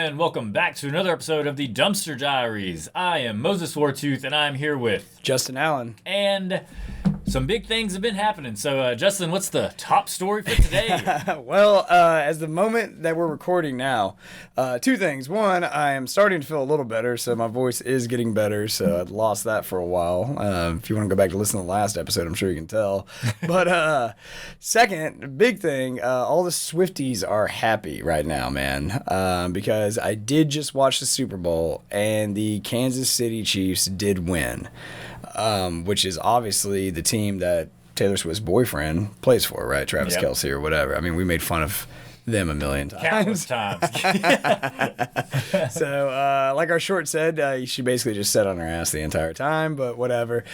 and welcome back to another episode of the Dumpster Diaries. I am Moses Wartooth, and I'm here with Justin Allen. And some big things have been happening. So, Justin, what's the top story for today? Well, as the moment that we're recording now, two things. One, I am starting to feel a little better, so my voice is getting better, so I'd lost that for a while. If you want to go back to listen to the last episode, I'm sure you can tell. But second, big thing, all the Swifties are happy right now, man, because I did just watch the Super Bowl, and the Kansas City Chiefs did win. Which is obviously the team that Taylor Swift's boyfriend plays for, right? Travis Kelce or whatever. I mean, we made fun of them a million times. Countless times. So, like our short said, she basically just sat on her ass the entire time, but whatever.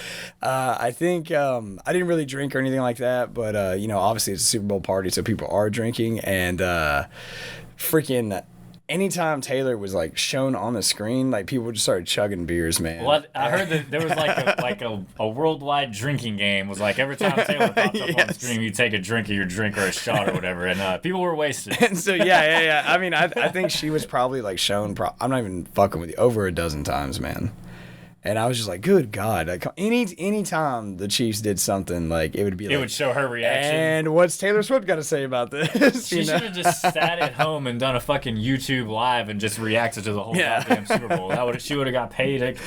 I think I didn't really drink or anything like that, but, obviously it's a Super Bowl party, so people are drinking, and freaking... Anytime Taylor was like shown on the screen, like people just started chugging beers, man. Well, I heard that there was like a worldwide drinking game. Was like every time Taylor popped up on the screen, you take a drink of your drink or a shot or whatever, and people were wasted. And so yeah. I mean, I think she was probably like shown. I'm not even fucking with you, over a dozen times, man. And I was just like, good God. Like, any time the Chiefs did something, like, it would be like... It would show her reaction. And what's Taylor Swift got to say about this? She should have just sat at home and done a fucking YouTube live and just reacted to the whole goddamn Super Bowl. She would have got paid.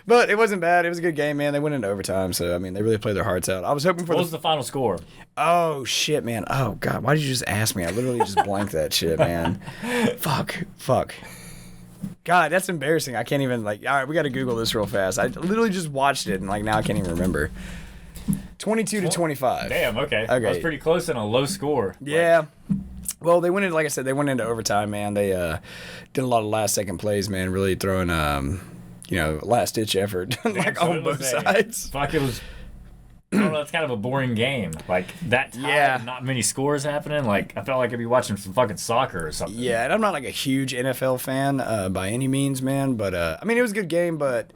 But it wasn't bad. It was a good game, man. They went into overtime, so, I mean, they really played their hearts out. I was hoping for... What was the final score? Oh, shit, man. Oh, God. Why did you just ask me? I literally just blanked that shit, man. Fuck. God, that's embarrassing. I can't even, all right, we got to Google this real fast. I literally just watched it, and, now I can't even remember. 22-25. Damn, okay. That was pretty close and a low score. Yeah. Well, they went into, like I said, they went into overtime, man. They did a lot of last-second plays, man, really throwing, last-ditch effort, on both sides. Fuck, it was... I don't know, it's kind of a boring game. Like, that time, not many scores happening. Like, I felt like I'd be watching some fucking soccer or something. Yeah, and I'm not, a huge NFL fan by any means, man. But, I mean, it was a good game, but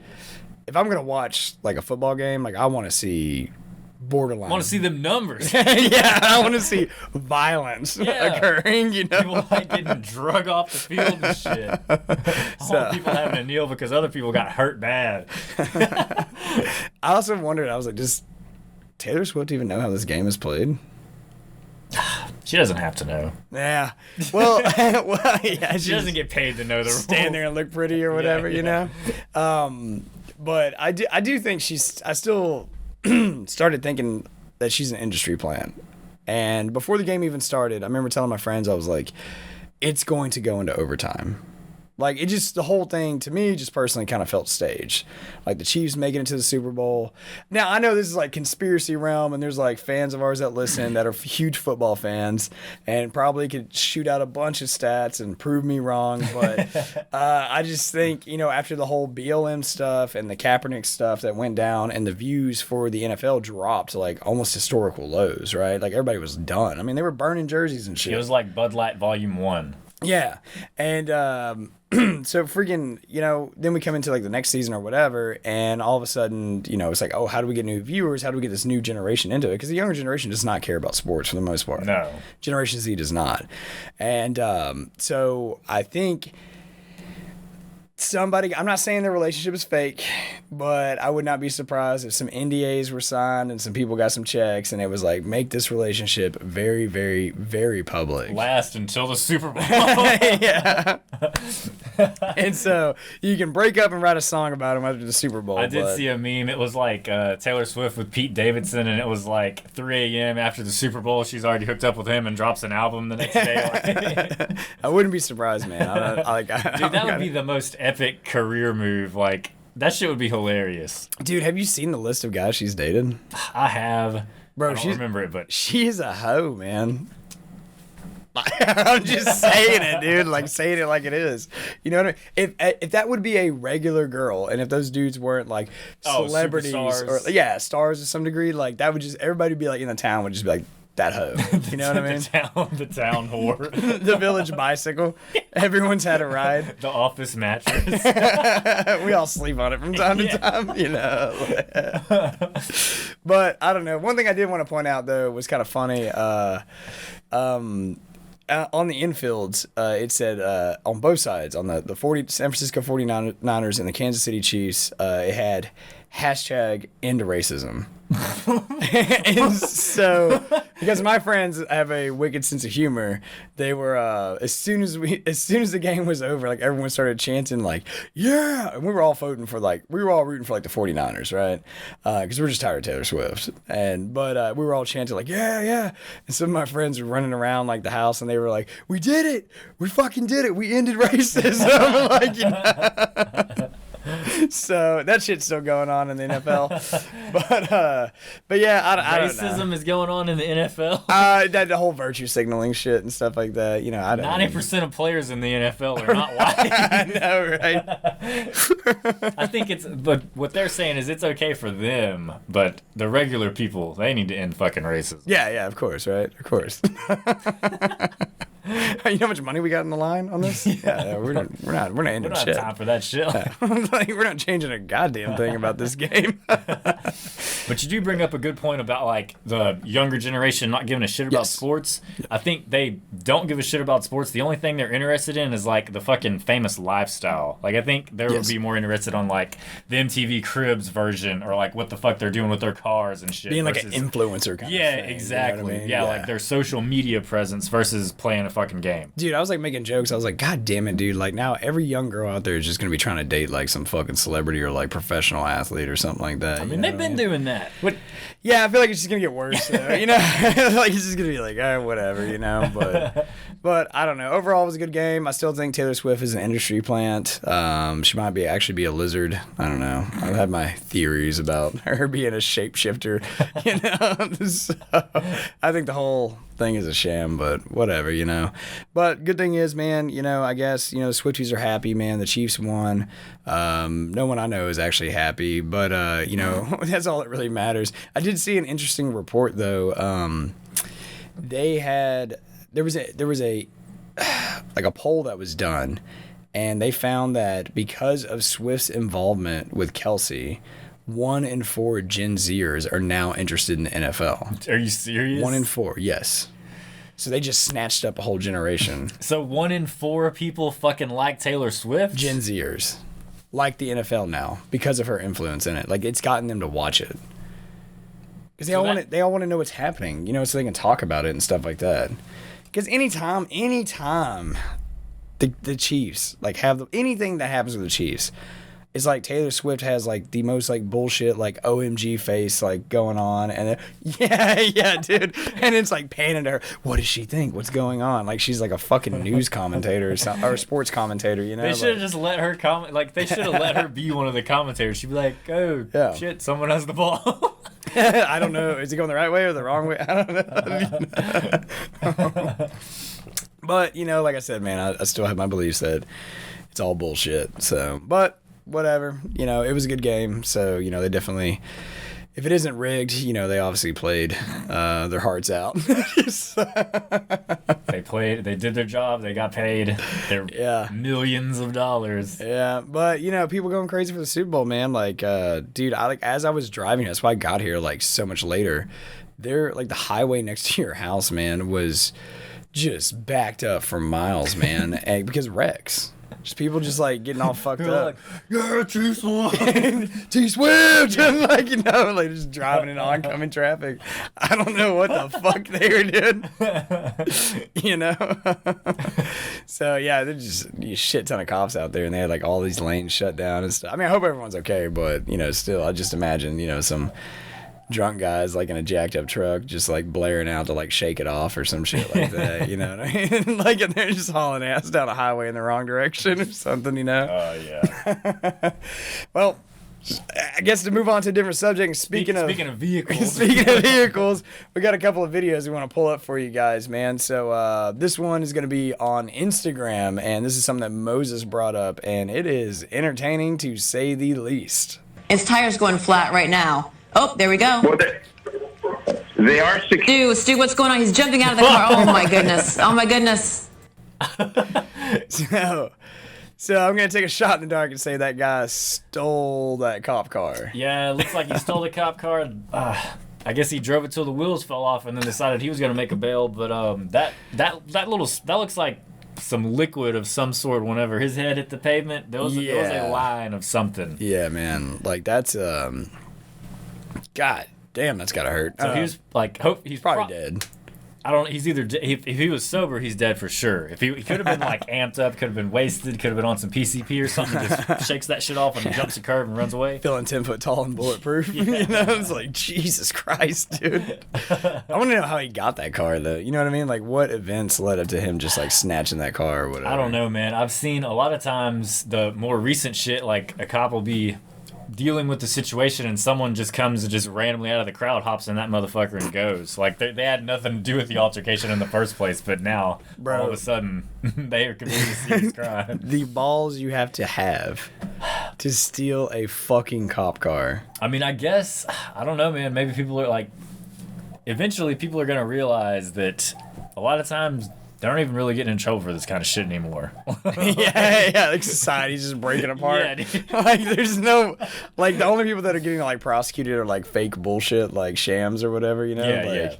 if I'm going to watch, a football game, I want to see borderline. I want to see them numbers. Yeah, I want to see violence occurring, People, getting drug off the field and shit. I want people having to kneel because other people got hurt bad. I also wondered, I was like, does Taylor Swift even know how this game is played? She doesn't have to know. Yeah. Well, yeah. She doesn't get paid to know the rules. Stand there and look pretty or whatever, you know? But I do think I still started thinking that she's an industry plant. And before the game even started, I remember telling my friends, I was like, it's going to go into overtime. The whole thing, to me, just personally kind of felt staged. The Chiefs making it to the Super Bowl. Now, I know this is, conspiracy realm, and there's, fans of ours that listen that are huge football fans and probably could shoot out a bunch of stats and prove me wrong. But I just think, after the whole BLM stuff and the Kaepernick stuff that went down and the views for the NFL dropped to, almost historical lows, right? Everybody was done. I mean, they were burning jerseys and shit. It was like Bud Light Volume 1. Yeah. And so freaking, then we come into the next season or whatever, and all of a sudden, it's oh, how do we get new viewers? How do we get this new generation into it? Because the younger generation does not care about sports for the most part. No. Generation Z does not. And so I think I'm not saying their relationship is fake, but I would not be surprised if some NDAs were signed and some people got some checks, and it was make this relationship very, very, very public. Last until the Super Bowl. Yeah. And so you can break up and write a song about them after the Super Bowl. I did see a meme. It was Taylor Swift with Pete Davidson, and it was 3 a.m. after the Super Bowl. She's already hooked up with him and drops an album the next day. I wouldn't be surprised, man. Dude, that would be the most epic career move. That shit would be hilarious. Dude, have you seen the list of guys she's dated? I have. Bro, I don't remember it, but she's a hoe, man. I'm just saying it, dude. Saying it like it is. You know what I mean? If that would be a regular girl, and if those dudes weren't celebrities or stars to some degree, that would just everybody would be in the town would just be that hoe. You know what I mean? The town whore. The village bicycle. Everyone's had a ride. The office mattress. We all sleep on it from time to time, But I don't know. One thing I did want to point out though was kind of funny. on the infields, it said on both sides, on the San Francisco 49ers and the Kansas City Chiefs, it had hashtag end racism. And so, because my friends have a wicked sense of humor, they were as soon as the game was over, like everyone started chanting like, yeah, and we were all rooting for like the 49ers, right? Because we're just tired of Taylor Swift, but we were all chanting like, yeah, and some of my friends were running around like the house, and they were like, we did it, we fucking did it, we ended racism. Like, you know. So that shit's still going on in the NFL, but yeah, I don't know. Racism is going on in the NFL. That the whole virtue signaling shit and stuff like that. You know, 90% of players in the NFL are not white. I know, right? I think but what they're saying is it's okay for them, but the regular people, they need to end fucking racism. Yeah, of course, right? Of course. You know how much money we got in the line on this? Yeah, we're not ending shit. We don't have time for that shit. Like, we're not changing a goddamn thing about this game. But you do bring up a good point about like the younger generation not giving a shit about sports. I think they don't give a shit about sports. The only thing they're interested in is like the fucking famous lifestyle. Like I think they would be more interested on like the MTV Cribs version or like what the fuck they're doing with their cars and shit. Being like an influencer kind of thing. Exactly. You know what I mean? Yeah, like their social media presence versus playing a fucking game. Dude, I was like making jokes. I was like, God damn it, dude. Like now every young girl out there is just going to be trying to date like some fucking celebrity or like professional athlete or something like that. I mean, they've been doing that. What? Yeah, I feel like it's just going to get worse though. You know, like it's just going to be like, whatever, you know, but I don't know. Overall, it was a good game. I still think Taylor Swift is an industry plant. She might actually be a lizard. I don't know. I've had my theories about her being a shapeshifter, you know. So, I think the whole thing is a sham, but whatever, you know. But good thing is, man, you know, I guess, you know, the Swifties are happy, man. The Chiefs won. No one I know is actually happy, but, you know, that's all that really matters. I did see an interesting report, though. There was a like a poll that was done, and they found that because of Swift's involvement with Kelsey, 1 in 4 Gen Zers are now interested in the NFL. Are you serious? 1 in 4, yes. So they just snatched up a whole generation. So 1 in 4 people fucking like Taylor Swift? Gen Zers like the NFL now because of her influence in it. Like it's gotten them to watch it. Because they all want to know what's happening, you know, so they can talk about it and stuff like that. Because anytime the Chiefs like have anything that happens with the Chiefs, it's like Taylor Swift has like the most like bullshit like OMG face like going on, and yeah, dude, and it's like panning to her. What does she think? What's going on? Like she's like a fucking news commentator or a sports commentator, you know? They should have just let her comment. Like they should have let her be one of the commentators. She'd be like, "Oh shit, someone has the ball." I don't know. Is he going the right way or the wrong way? I don't know. But you know, like I said, man, I still have my beliefs that it's all bullshit. So, but. Whatever, you know, it was a good game. So, you know, they definitely, if it isn't rigged, you know, they obviously played their hearts out. They did their job, they got paid their millions of dollars. Yeah, but you know, people going crazy for the Super Bowl, man. Like, dude, as I was driving, that's why I got here like so much later. There, like the highway next to your house, man, was just backed up for miles, man, and because wrecks. Just people just like getting all fucked up. Like, yeah, T-Swift. T-Swift. And like, you know, like just driving in oncoming traffic. I don't know what the fuck they were doing. You know? So yeah, there's just a shit ton of cops out there, and they had like all these lanes shut down and stuff. I mean, I hope everyone's okay, but you know, still, I just imagine, you know, some drunk guys like in a jacked up truck just like blaring out to like shake it off or some shit like that, you know what I mean? Like, and they're just hauling ass down a highway in the wrong direction or something, you know? Oh yeah. Well, I guess to move on to a different subject, speaking of vehicles, we got a couple of videos we want to pull up for you guys, man. So this one is going to be on Instagram, and this is something that Moses brought up, and it is entertaining to say the least. His tire's going flat right now. Oh, there we go. Well, they are secure. Stu, what's going on? He's jumping out of the car. Oh my goodness. Oh my goodness. So I'm going to take a shot in the dark and say that guy stole that cop car. Yeah, it looks like he stole the cop car. I guess he drove it till the wheels fell off, and then decided he was gonna make a bail. But that looks like some liquid of some sort. Whenever his head hit the pavement, there was a line of something. Yeah, man. Like that's God damn, that's gotta hurt. So he was like, he's probably dead. I don't. He's either if he was sober, he's dead for sure. If he could have been like amped up, could have been wasted, could have been on some PCP or something, just shakes that shit off and jumps a curve and runs away. Feeling 10 foot tall and bulletproof. You know, it's like Jesus Christ, dude. I want to know how he got that car though. You know what I mean? Like what events led up to him just like snatching that car or whatever. I don't know, man. I've seen a lot of times the more recent shit, like a cop will be dealing with the situation and someone just comes and just randomly out of the crowd hops in that motherfucker and goes. Like they had nothing to do with the altercation in the first place, but now all of a sudden they are committing a serious crime. The balls you have to steal a fucking cop car. I mean, I guess, I don't know, man. Maybe people are like, eventually people are going to realize that a lot of times they aren't even really getting in trouble for this kind of shit anymore. yeah, like society's just breaking apart. Yeah, dude. Like there's no, like the only people that are getting like prosecuted are like fake bullshit, like shams or whatever, you know? Yeah, like, yeah.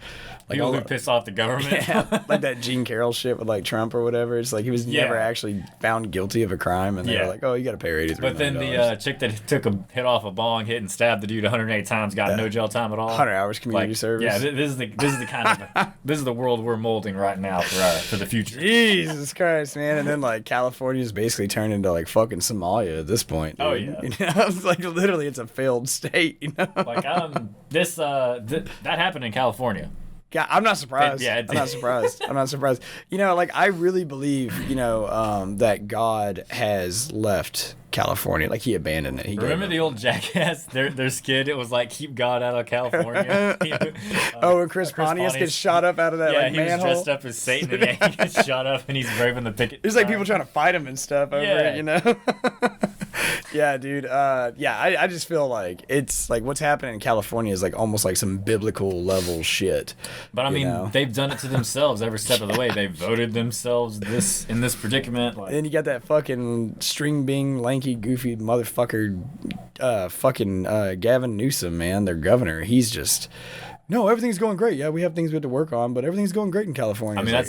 Like people who piss off the government. Yeah, like that Gene Carroll shit with like Trump or whatever. It's like he was never actually found guilty of a crime, and they were like, "Oh, you got to pay $83 But then the chick that took a hit off a bong hit and stabbed the dude 108 times got no jail time at all. 100 hours community service. Yeah, this is the kind of this is the world we're molding right now for the future. Jesus Christ, man! And then like California's basically turned into like fucking Somalia at this point. Dude. Oh yeah, you know, it's like literally it's a failed state. You know, like that happened in California. Yeah, I'm not surprised. I'm not surprised. I'm not surprised. You know, like I really believe, you know, that God has left California. Like he abandoned it. Remember the old Jackass? Their skit. It was like keep God out of California. And Chris Pontius gets shot up out of that like manhole. Yeah, he was dressed up as Satan and he gets shot up and he's braving the picket. There's like people trying to fight him and stuff over it, you know. Yeah, dude. I just feel like it's like what's happening in California is like almost like some biblical level shit. But I mean, they've done it to themselves every step of the way. They voted themselves in this predicament. Like, then you got that fucking string bean lanky goofy motherfucker, Gavin Newsom, man, their governor. He's just no, everything's going great. Yeah, we have things we have to work on, but everything's going great in California. I mean, that's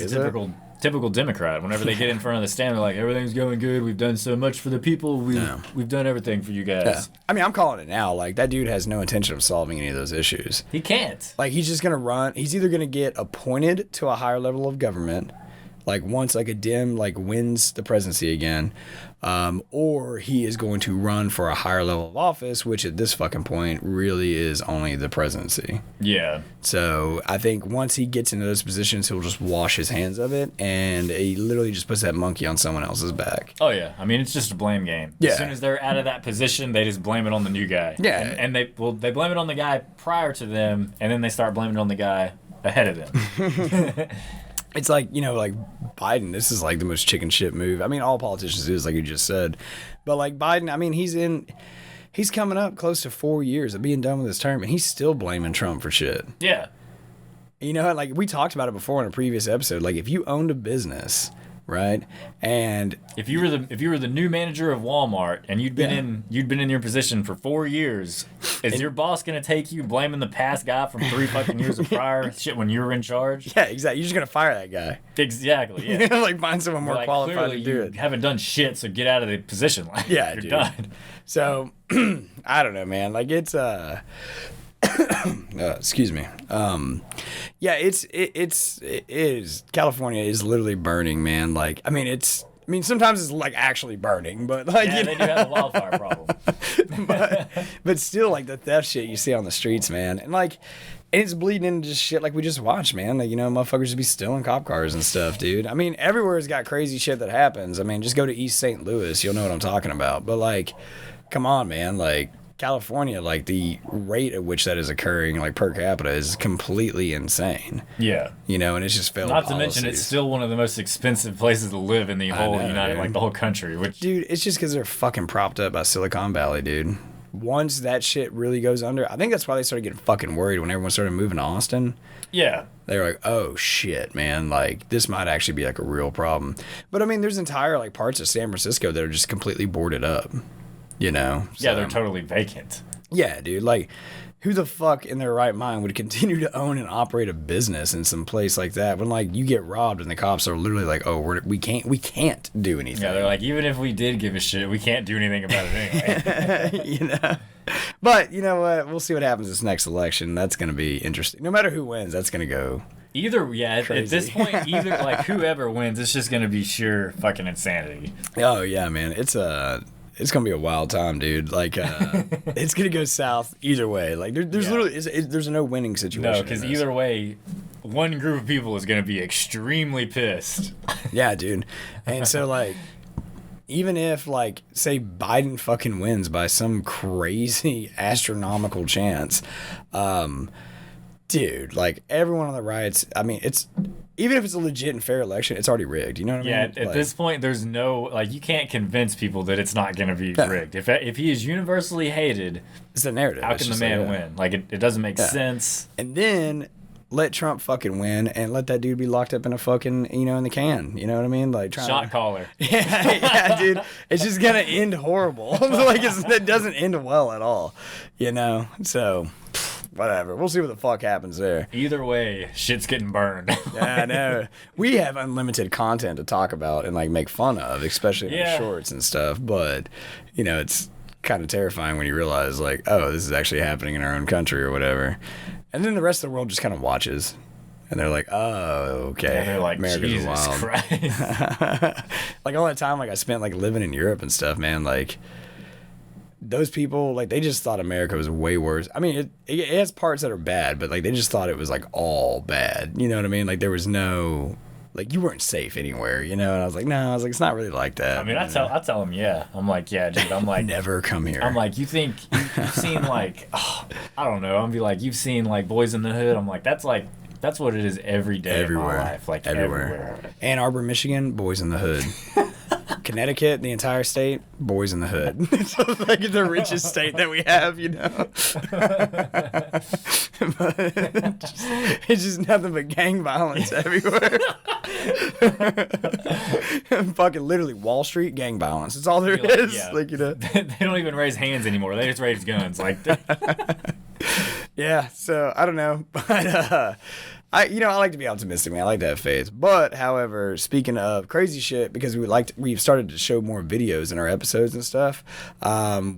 typical Democrat. Whenever they get in front of the stand, they're like, everything's going good. We've done so much for the people. We've done everything for you guys. Yeah. I mean, I'm calling it now. Like, that dude has no intention of solving any of those issues. He can't. Like, he's just going to run. He's either going to get appointed to a higher level of government, like once like a Dem like wins the presidency again, or he is going to run for a higher level of office, which at this fucking point really is only the presidency. Yeah. So I think once he gets into those positions, he'll just wash his hands of it, and he literally just puts that monkey on someone else's back. Oh yeah, I mean it's just a blame game. Yeah. As soon as they're out of that position, they just blame it on the new guy. Yeah. And they blame it on the guy prior to them, and then they start blaming it on the guy ahead of them. It's like, you know, like Biden, this is like the most chicken shit move. I mean, all politicians do, like you just said. But like Biden, I mean, he's coming up close to 4 years of being done with his term, and he's still blaming Trump for shit. Yeah. You know, like we talked about it before in a previous episode. Like if you owned a business, right, and if you were the new manager of Walmart and you'd been in your position for 4 years, is your boss gonna take you blaming the past guy from 3 fucking years of prior shit when you were in charge? Yeah, exactly. You're just gonna fire that guy. Exactly. Yeah. Like find someone more qualified to do it. You haven't done shit, so get out of the position. Like, yeah, you're dude. done. So I don't know, man. Like it's excuse me. Yeah, it is. California is literally burning, man. Like, I mean, sometimes it's like actually burning, but like, yeah, they do have a wildfire problem. but still, like the theft shit you see on the streets, man, and like, it's bleeding into just shit like we just watched, man. Like, you know, motherfuckers just be stealing cop cars and stuff, dude. I mean, everywhere's got crazy shit that happens. I mean, just go to East St. Louis, you'll know what I'm talking about. But like, come on, man, like. California, like the rate at which that is occurring, like per capita, is completely insane. Yeah, you know, and it's just failed. Not to mention, it's still one of the most expensive places to live in the whole the whole country. Which, dude, it's just because they're fucking propped up by Silicon Valley, dude. Once that shit really goes under, I think that's why they started getting fucking worried when everyone started moving to Austin. Yeah, they were like, "Oh shit, man! Like this might actually be like a real problem." But I mean, there's entire like parts of San Francisco that are just completely boarded up. You know? Yeah, they're totally vacant. Yeah, dude. Like, who the fuck in their right mind would continue to own and operate a business in some place like that when like you get robbed and the cops are literally like, oh, we can't do anything. Yeah, they're like, even if we did give a shit, we can't do anything about it anyway. You know. But you know what? We'll see what happens this next election. That's going to be interesting. No matter who wins, that's going to go. At this point, like whoever wins, it's just gonna be sheer fucking insanity. Oh yeah, man, it's gonna be a wild time, dude. Like, it's gonna go south either way. Like, there's literally there's no winning situation. No, because either way, one group of people is gonna be extremely pissed. Yeah, dude. And so like, even if like say Biden fucking wins by some crazy astronomical chance, dude, like everyone on the riots, I mean, it's even if it's a legit and fair election, it's already rigged. You know what I mean? Yeah, at this point, there's no like you can't convince people that it's not going to be rigged. If he is universally hated, it's the narrative. How can the man win? Like it doesn't make sense. And then let Trump fucking win and let that dude be locked up in a fucking in the can. You know what I mean? Like shot caller. Yeah, dude. It's just gonna end horrible. Like it doesn't end well at all. You know, so. Whatever. We'll see what the fuck happens there. Either way, shit's getting burned. Yeah, I know. We have unlimited content to talk about and like make fun of, especially in our shorts and stuff. But, it's kind of terrifying when you realize like, oh, this is actually happening in our own country or whatever. And then the rest of the world just kind of watches. And they're like, oh, okay. And they're like, America's Jesus wild. Christ. Like all that time like I spent like living in Europe and stuff, man, like those people, like, they just thought America was way worse. I mean, it has parts that are bad, but, like, they just thought it was, like, all bad. You know what I mean? Like, there was no, like, you weren't safe anywhere, And I was like, no, it's not really like that. I mean, I tell them, yeah. I'm like, yeah, dude. I'm like, never come here. I'm like, you think, you've seen, like, I don't know. I'm be like, you've seen, like, Boys in the Hood. I'm like, that's what it is every day everywhere. In my life. Like, everywhere. Ann Arbor, Michigan, Boys in the Hood. Connecticut, the entire state, Boys in the Hood. It's like the richest state that we have, But it's just nothing but gang violence everywhere. Fucking literally Wall Street gang violence. That's all there is. Yeah. Like, They don't even raise hands anymore. They just raise guns. Like, yeah. So I don't know, but I like to be optimistic, man. I like to have faith. But, however, speaking of crazy shit, because we've started to show more videos in our episodes and stuff,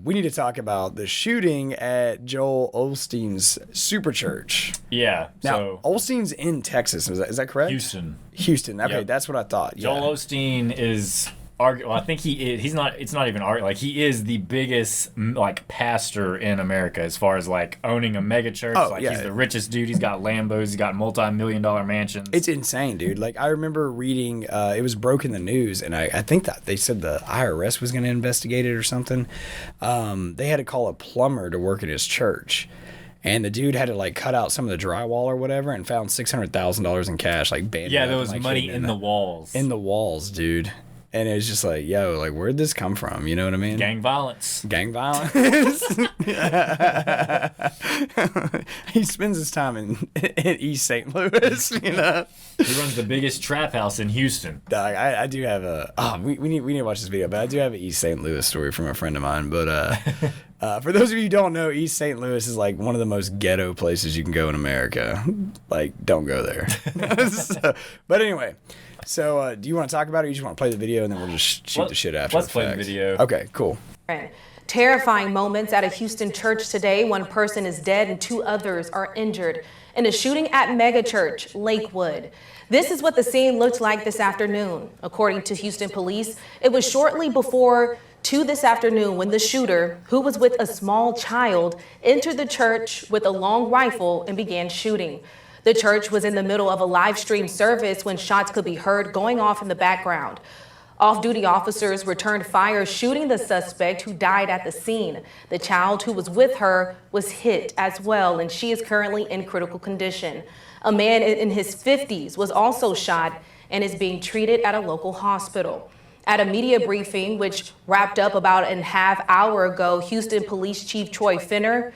we need to talk about the shooting at Joel Osteen's super church. Yeah. Now, Osteen's in Texas. Is that correct? Houston. Okay, That's what I thought. Joel Osteen is... Well, I think he is. He's not. It's not even like he is the biggest like pastor in America as far as like owning a mega church. He's the richest dude. He's got Lambos. He's got multi-million-dollar mansions. It's insane, dude. Like I remember reading. It was broke in the news, and I think that they said the IRS was going to investigate it or something. They had to call a plumber to work at his church. And the dude had to like cut out some of the drywall or whatever, and found $600,000 in cash, like banded. Yeah, there was money in the walls. In the walls, dude. And it was just like, yo, like, where'd this come from? You know what I mean? Gang violence. He spends his time in East St. Louis, He runs the biggest trap house in Houston. Dog, I do have we need to watch this video, but I do have an East St. Louis story from a friend of mine. But for those of you who don't know, East St. Louis is like one of the most ghetto places you can go in America. Like, don't go there. But anyway... So, do you want to talk about it, or you just want to play the video, and then we'll just shoot the shit after Let's play the video. Okay, cool. Terrifying moments at a Houston church today. One person is dead and 2 others are injured in a shooting at megachurch Lakewood. This is what the scene looked like this afternoon. According to Houston police, it was shortly before 2 this afternoon when the shooter, who was with a small child, entered the church with a long rifle and began shooting. The church was in the middle of a live stream service when shots could be heard going off in the background. Off-duty officers returned fire, shooting the suspect who died at the scene. The child who was with her was hit as well, and she is currently in critical condition. A man in his 50s was also shot and is being treated at a local hospital. At a media briefing, which wrapped up about a half hour ago, Houston Police Chief Troy Finner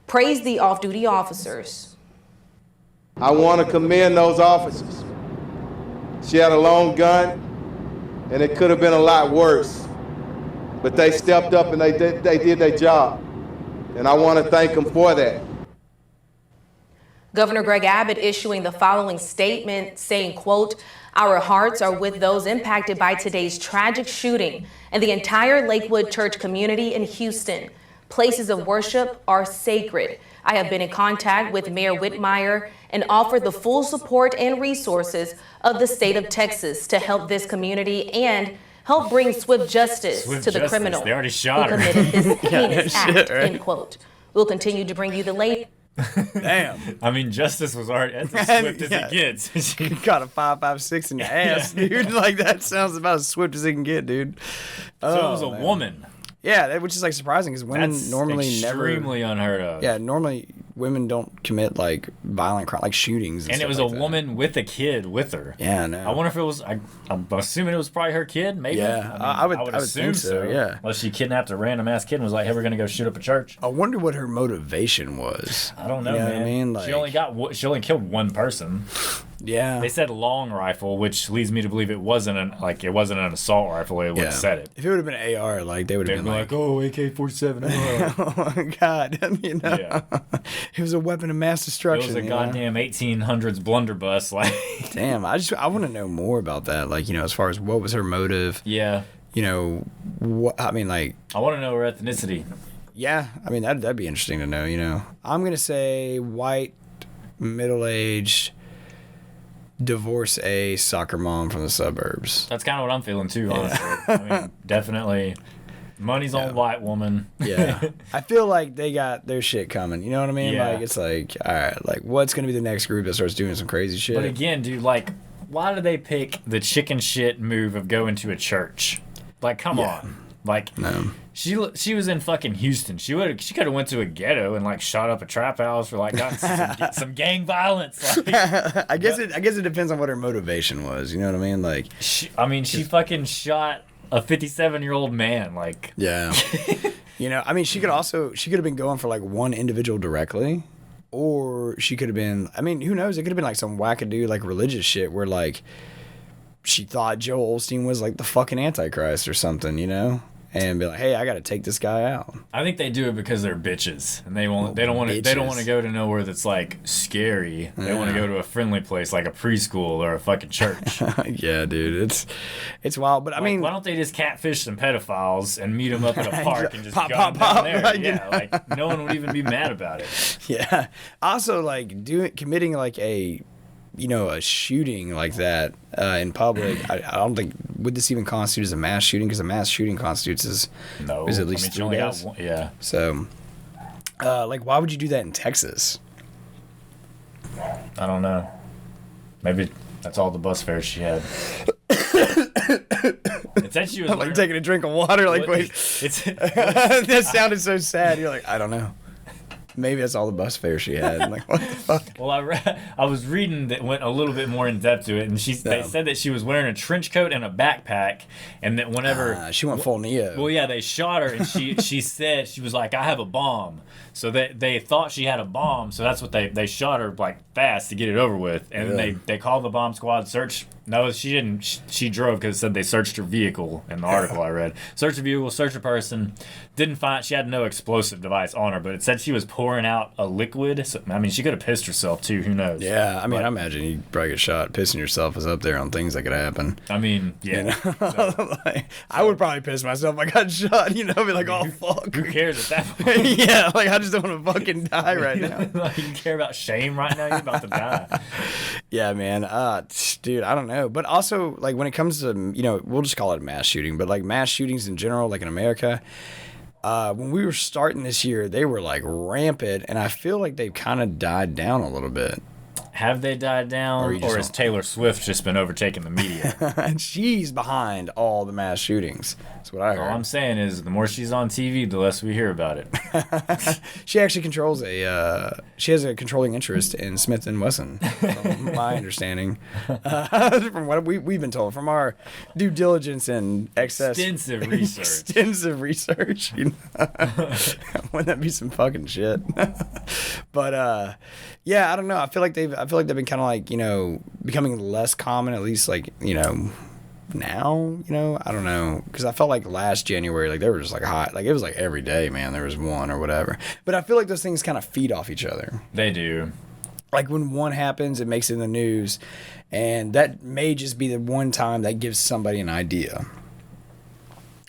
praised the off-duty officers. I want to commend those officers. She had a long gun, and it could have been a lot worse. But they stepped up and they did their job. And I want to thank them for that. Governor Greg Abbott issuing the following statement saying, quote, "Our hearts are with those impacted by today's tragic shooting and the entire Lakewood church community in Houston. Places of worship are sacred. I have been in contact with Mayor Whitmire and offered the full support and resources of the state of Texas to help this community and help bring swift justice to the criminal They already shot who her. committed this heinous act," right? end quote. We'll continue to bring you the latest. Damn. I mean, justice was already that's as swift as Yeah. it gets. You got a 5.56 in your ass, dude. Like, that sounds about as swift as it can get, dude. So it was a woman. Yeah, which is like surprising because women That's normally extremely unheard of. Yeah, normally women don't commit like violent crime, like shootings. And it stuff was like a that. woman with a kid with her. Yeah, no. I wonder if it was. I'm assuming it was probably her kid. Maybe. Yeah, I would assume think so, yeah. Unless she kidnapped a random ass kid and was like, "Hey, we're gonna go shoot up a church." I wonder what her motivation was. I don't know, You know man. what I mean? Like, She only killed one person. yeah. They said long rifle, which leads me to believe it wasn't an assault rifle. It would have said it. If it would have been an AR, like they would They'd have be been like, "Oh, AK-47." oh my god, you know, Yeah. it was a weapon of mass It destruction. was a you know? goddamn 1800s blunderbuss. Like, Damn, I want to know more about that. Like, you know, as far as what was her motive. yeah. You know, what I mean, like, I want to know her ethnicity. yeah, I mean that'd be interesting to know. You know, I'm gonna say white, middle-aged, divorce a soccer mom from the suburbs. That's kind of what I'm feeling too, honestly. I mean, definitely, money's on white woman. Yeah, I feel like they got their shit coming. You know what I mean? Yeah. Like, it's like, all right, like what's gonna be the next group that starts doing some crazy shit? But again, dude, like, why do they pick the chicken shit move of going to a church? Like, come on. Like, No. she was in fucking Houston. She could have went to a ghetto and like shot up a trap house or like got some gang violence. Like, I guess it depends on what her motivation was. You know what I mean? Like, she fucking shot a 57-year-old man. Like, yeah, you know, I mean, she could have been going for like one individual directly, or she could have been. I mean, who knows? It could have been like some wackadoo like religious shit where like she thought Joel Osteen was like the fucking Antichrist or something, you know. And be like, hey, I got to take this guy out. I think they do it because they're bitches, and they don't want to go to nowhere that's like scary. They want to go to a friendly place like a preschool or a fucking church. Yeah, dude, it's wild. But I mean, why don't they just catfish some pedophiles and meet them up at a park and just Pop, gun pop, them pop, down there? like, you Yeah, know? like no one would even be mad about it. yeah. Also, like committing like a shooting like that in public. I don't think would this even constitute as a mass shooting, because a mass shooting constitutes as No, is at least I mean, she 3 only got deaths. one, yeah. So, like, why would you do that in Texas? I don't know. Maybe that's all the bus fares she had. It said she was Like learning- taking a drink of water. Like, What- wait, It's that sounded so sad. You're like, I don't know. Maybe that's all the bus fare she had. I'm like, what the fuck? well, I was reading that went a little bit more in depth to it, and they said that she was wearing a trench coat and a backpack, and that whenever She went full Neo. well, yeah, they shot her, and she said she was like, I have a bomb. So they thought she had a bomb, so that's what they shot her like fast to get it over with, and Really? they called the bomb squad. Search. No, she didn't. She drove because it said they searched her vehicle in the article I read. Searched her vehicle, searched her person. Didn't find. She had no explosive device on her, but it said she was pouring out a liquid. So, I mean, she could have pissed herself too. Who knows? Yeah, I mean, I imagine you probably get shot. Pissing yourself is up there on things that could happen. I mean, yeah. Like, I would probably piss myself if I got shot. You know, be like, oh fuck. Who cares at that point? Yeah, like I just don't want to fucking die right now. Like, you care about shame right now? You're about to die. Yeah, man. Dude, I don't know. But also, like, when it comes to, we'll just call it mass shooting, but like mass shootings in general, like in America, when we were starting this year, they were like rampant, and I feel like they've kind of died down a little bit. Have they died down, Or you just or has don't- Taylor Swift just been overtaking the media? And she's behind all the mass shootings. That's what I All heard. I'm saying is, the more she's on TV, the less we hear about it. She actually controls she has a controlling interest in Smith & Wesson, from my understanding. From what we've been told, from our due diligence and Extensive research. Extensive research. Wouldn't that be some fucking shit? But yeah, I don't know. I feel like they've been kind of like, becoming less common, at least like, now, I don't know, because I felt like last January, like they were just like hot, like it was like every day, man, there was one or whatever. But I feel like those things kind of feed off each other. They do. like when one happens, it makes it in the news, and that may just be the one time that gives somebody an idea.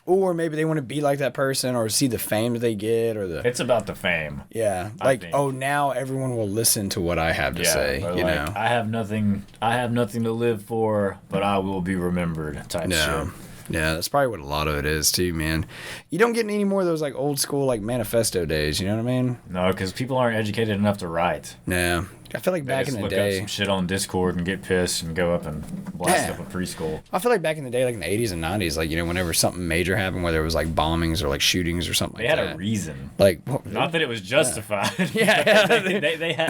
Or maybe they want to be like that person or see the fame that they get or the... It's about the fame. Yeah. Like, oh, now everyone will listen to what I have to say, you know? I have nothing to live for, but I will be remembered type shit. Yeah, that's probably what a lot of it is too, man. You don't get any more of those like old school like manifesto days, you know what I mean? No, because people aren't educated enough to write. Yeah. I feel like back in the look day, up some shit on Discord and get pissed and go up and blast up a preschool. I feel like back in the day, like in the 80s and 90s, like, you know, whenever something major happened, whether it was like bombings or like shootings or something they like that. They had a reason. Like, not that it was justified. Yeah.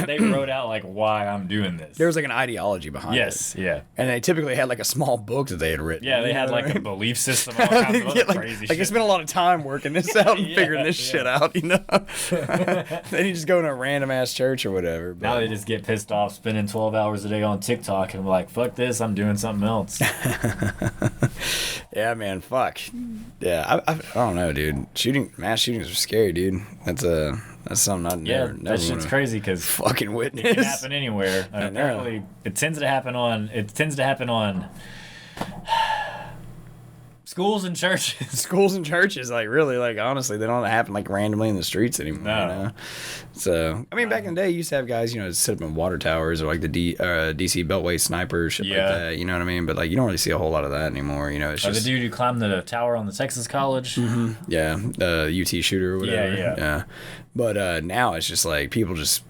they wrote out like why I'm doing this. There was like an ideology behind it. Yes, yeah. And they typically had like a small book that they had written. Yeah, they had like a belief system, all kinds of other crazy shit. Like they spent a lot of time working this out and figuring this shit out, you know? They didn't just go to a random ass church or whatever. But now they just get pissed off spending 12 hours a day on TikTok and I'm like, fuck this, I'm doing something else. Yeah, man, fuck. Yeah, I don't know, dude. Mass shootings are scary, dude. That's something I'd never that shit's crazy because fucking witness. It can happen anywhere. Apparently, it tends to happen on schools and churches. Schools and churches, like really, like honestly, they don't happen like randomly in the streets anymore. No. You know? So I mean, back in the day, you used to have guys, you know, sit up in water towers or like the DC Beltway snipers, shit like that. You know what I mean? But like, you don't really see a whole lot of that anymore. You know, it's just the dude who climbed the tower on the Texas College. Mm-hmm. Yeah, the UT shooter or whatever. Yeah. But now it's just like people just.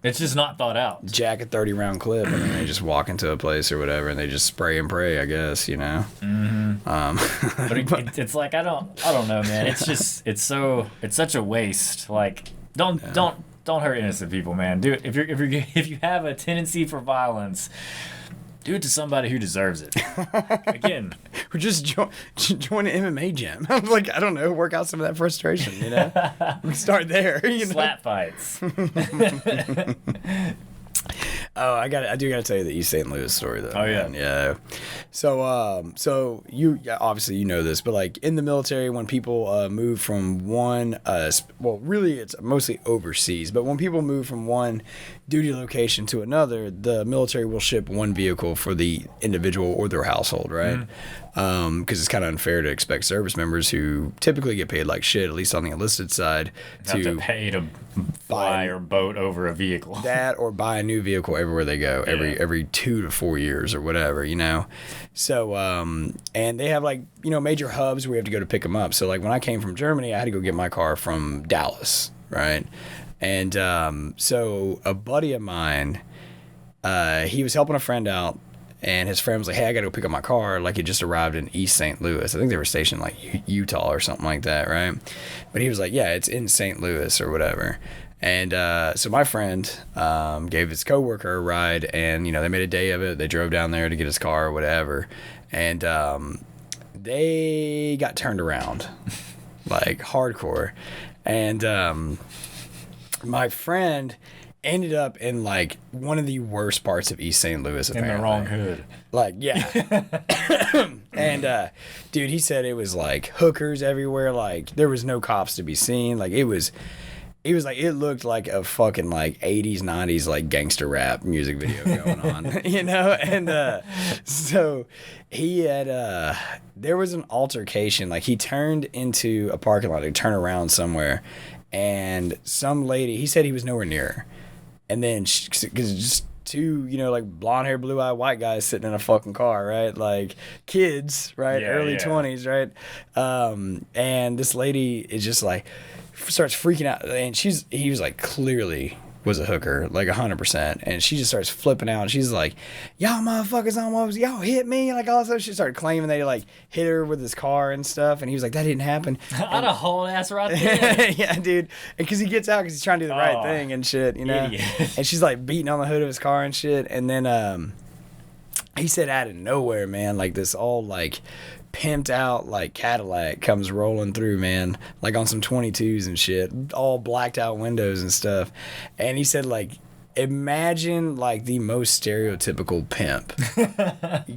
It's just not thought out. Jack a 30-round clip, and then they just walk into a place or whatever, and they just spray and pray, I guess, you know. Mm-hmm. But it's like I don't know, man. It's just it's such a waste. Like don't hurt innocent people, man. Do it if you have a tendency for violence. Do it to somebody who deserves it. Again, or just join an MMA gym. Like, I don't know, work out some of that frustration. You know, we start there. You know? Slap fights. Oh, I do gotta tell you the East St. Louis story though. Oh yeah, man. Yeah. So you obviously you know this, but like in the military, when people move from one, well, really it's mostly overseas, but when people move from one duty location to another, the military will ship one vehicle for the individual or their household, right? Because it's kind of unfair to expect service members who typically get paid like shit, at least on the enlisted side, to pay to fly or boat over a vehicle. That or buy a new vehicle everywhere they go, every 2 to 4 years or whatever, you know. So and they have like, you know, major hubs where we have to go to pick them up. So like when I came from Germany, I had to go get my car from Dallas, right? And so a buddy of mine, he was helping a friend out. And his friend was like, hey, I got to go pick up my car. Like, it just arrived in East St. Louis. I think they were stationed, like, Utah or something like that, right? But he was like, yeah, it's in St. Louis or whatever. And so my friend gave his coworker a ride, and, you know, they made a day of it. They drove down there to get his car or whatever. And they got turned around, like, hardcore. And my friend ended up in like one of the worst parts of East St. Louis, apparently. In the wrong hood. Like, yeah. And dude, he said it was like hookers everywhere. Like there was no cops to be seen. Like it was like, it looked like a fucking like 80s, 90s like gangster rap music video going on, you know? And so he had, there was an altercation. Like he turned into a parking lot to turn around somewhere. And some lady, he said he was nowhere near her. And then, because just two, you know, like blonde hair, blue eye, white guys sitting in a fucking car, right? Like kids, right? Early 20s, right? And this lady is just like, starts freaking out. And he was like, clearly was a hooker, like 100%. And she just starts flipping out. And she's like, y'all motherfuckers almost, y'all hit me. Like all this stuff. She started claiming they like hit her with his car and stuff. And he was like, that didn't happen. I'd have hauled ass right there. Yeah, dude. And because he gets out because he's trying to do the right thing and shit, you know? Idiot. And she's like beating on the hood of his car and shit. And then he said out of nowhere, man, like this all like pimped out like Cadillac comes rolling through, man, like on some 22s and shit, all blacked out windows and stuff. And he said like Imagine like the most stereotypical pimp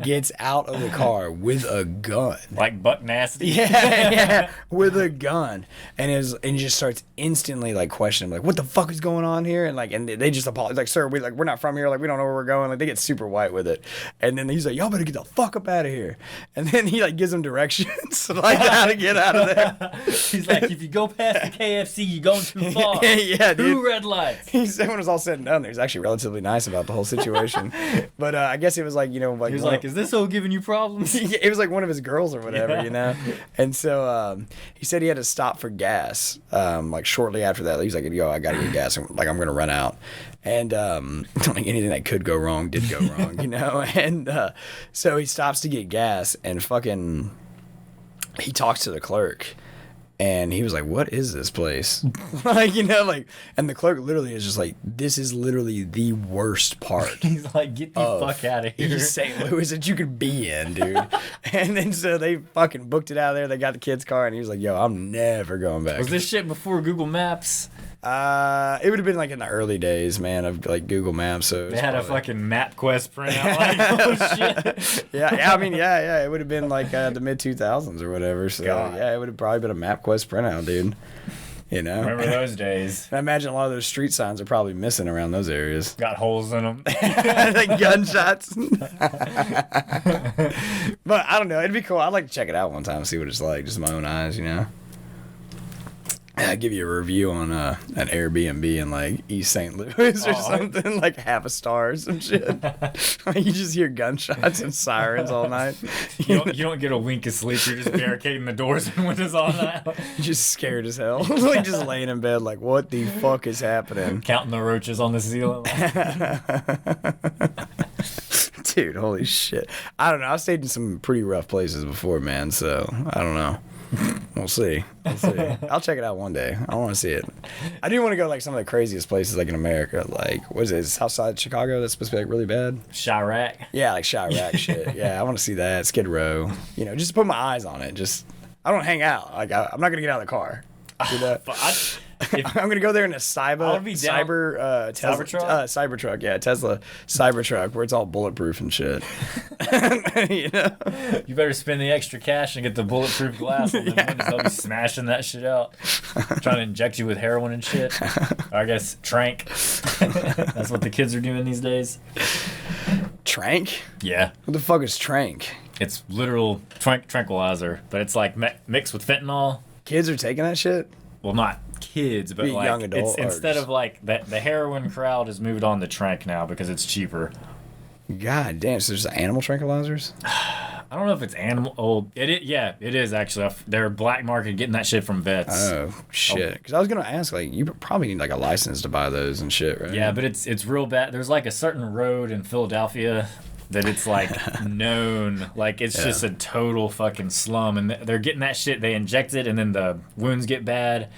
gets out of the car with a gun. Like Buck Nasty. Yeah, with a gun, and just starts instantly like questioning, like, what the fuck is going on here? And they just apologize, like, sir, we're not from here, like we don't know where we're going. Like they get super white with it, and then he's like, y'all better get the fuck up out of here. And then he like gives them directions like how to get out of there. He's like, if you go past the KFC, you're going too far. Yeah, dude. 2 red lights. He said when it was all said and done, he was actually relatively nice about the whole situation. But I guess it was like, like he was like, is this hoe giving you problems? It was like one of his girls or whatever, And so he said he had to stop for gas. Like shortly after that, he was like, yo, I gotta get gas. Like I'm gonna run out. And like anything that could go wrong did go wrong, And so he stops to get gas, and fucking he talks to the clerk. And he was like, what is this place? And the clerk literally is just like, this is literally the worst part. He's like, get the fuck out of here. East St. Louis that you could be in, dude. And then so they fucking booked it out of there. They got the kid's car, and he was like, yo, I'm never going back. Was this shit before Google Maps? It would have been like in the early days, man, of like Google Maps. So they had a fucking MapQuest printout. Like, oh shit. Yeah. I mean, yeah. It would have been like the mid 2000s or whatever. So God. yeah, it would have probably been a MapQuest printout, dude. Remember those days? I imagine a lot of those street signs are probably missing around those areas. Got holes in them. Like gunshots. But I don't know. It'd be cool. I'd like to check it out one time and see what it's like, just with my own eyes, I'd give you a review on an Airbnb in like East St. Louis or something, like half a star or some shit. You just hear gunshots and sirens all night. You don't get a wink of sleep. You're just barricading the doors and windows all night. You're just scared as hell. Like just laying in bed like, what the fuck is happening? Counting the roaches on the ceiling. Dude, holy shit. I don't know. I've stayed in some pretty rough places before, man, so I don't know. We'll see. I'll check it out one day. I want to see it. I do want to go to like some of the craziest places like in America. Like, what is it? Southside Chicago? That's supposed to be like really bad. Chirac. Yeah, like Chirac shit. Yeah, I want to see that. Skid Row. Just to put my eyes on it. I don't hang out. Like, I'm not gonna get out of the car. Do that. I'm gonna go there in a Tesla Cybertruck. Yeah, Tesla Cybertruck, where it's all bulletproof and shit. You better spend the extra cash and get the bulletproof glass on the windows. They'll be smashing that shit out, trying to inject you with heroin and shit. Or I guess trank. That's what the kids are doing these days. Trank? Yeah. What the fuck is trank? It's literal tranquilizer, but it's like mixed with fentanyl. Kids are taking that shit? Well, not kids, but like young adult, it's instead of like the heroin crowd has moved on to trank now because it's cheaper. God damn! So there's animal tranquilizers? I don't know if it's animal. Oh, it is actually. They're black market getting that shit from vets. Oh shit! Because I was gonna ask, like, you probably need like a license to buy those and shit, right? Yeah, but it's real bad. There's like a certain road in Philadelphia that it's like known, like it's just a total fucking slum, and they're getting that shit. They inject it, and then the wounds get bad,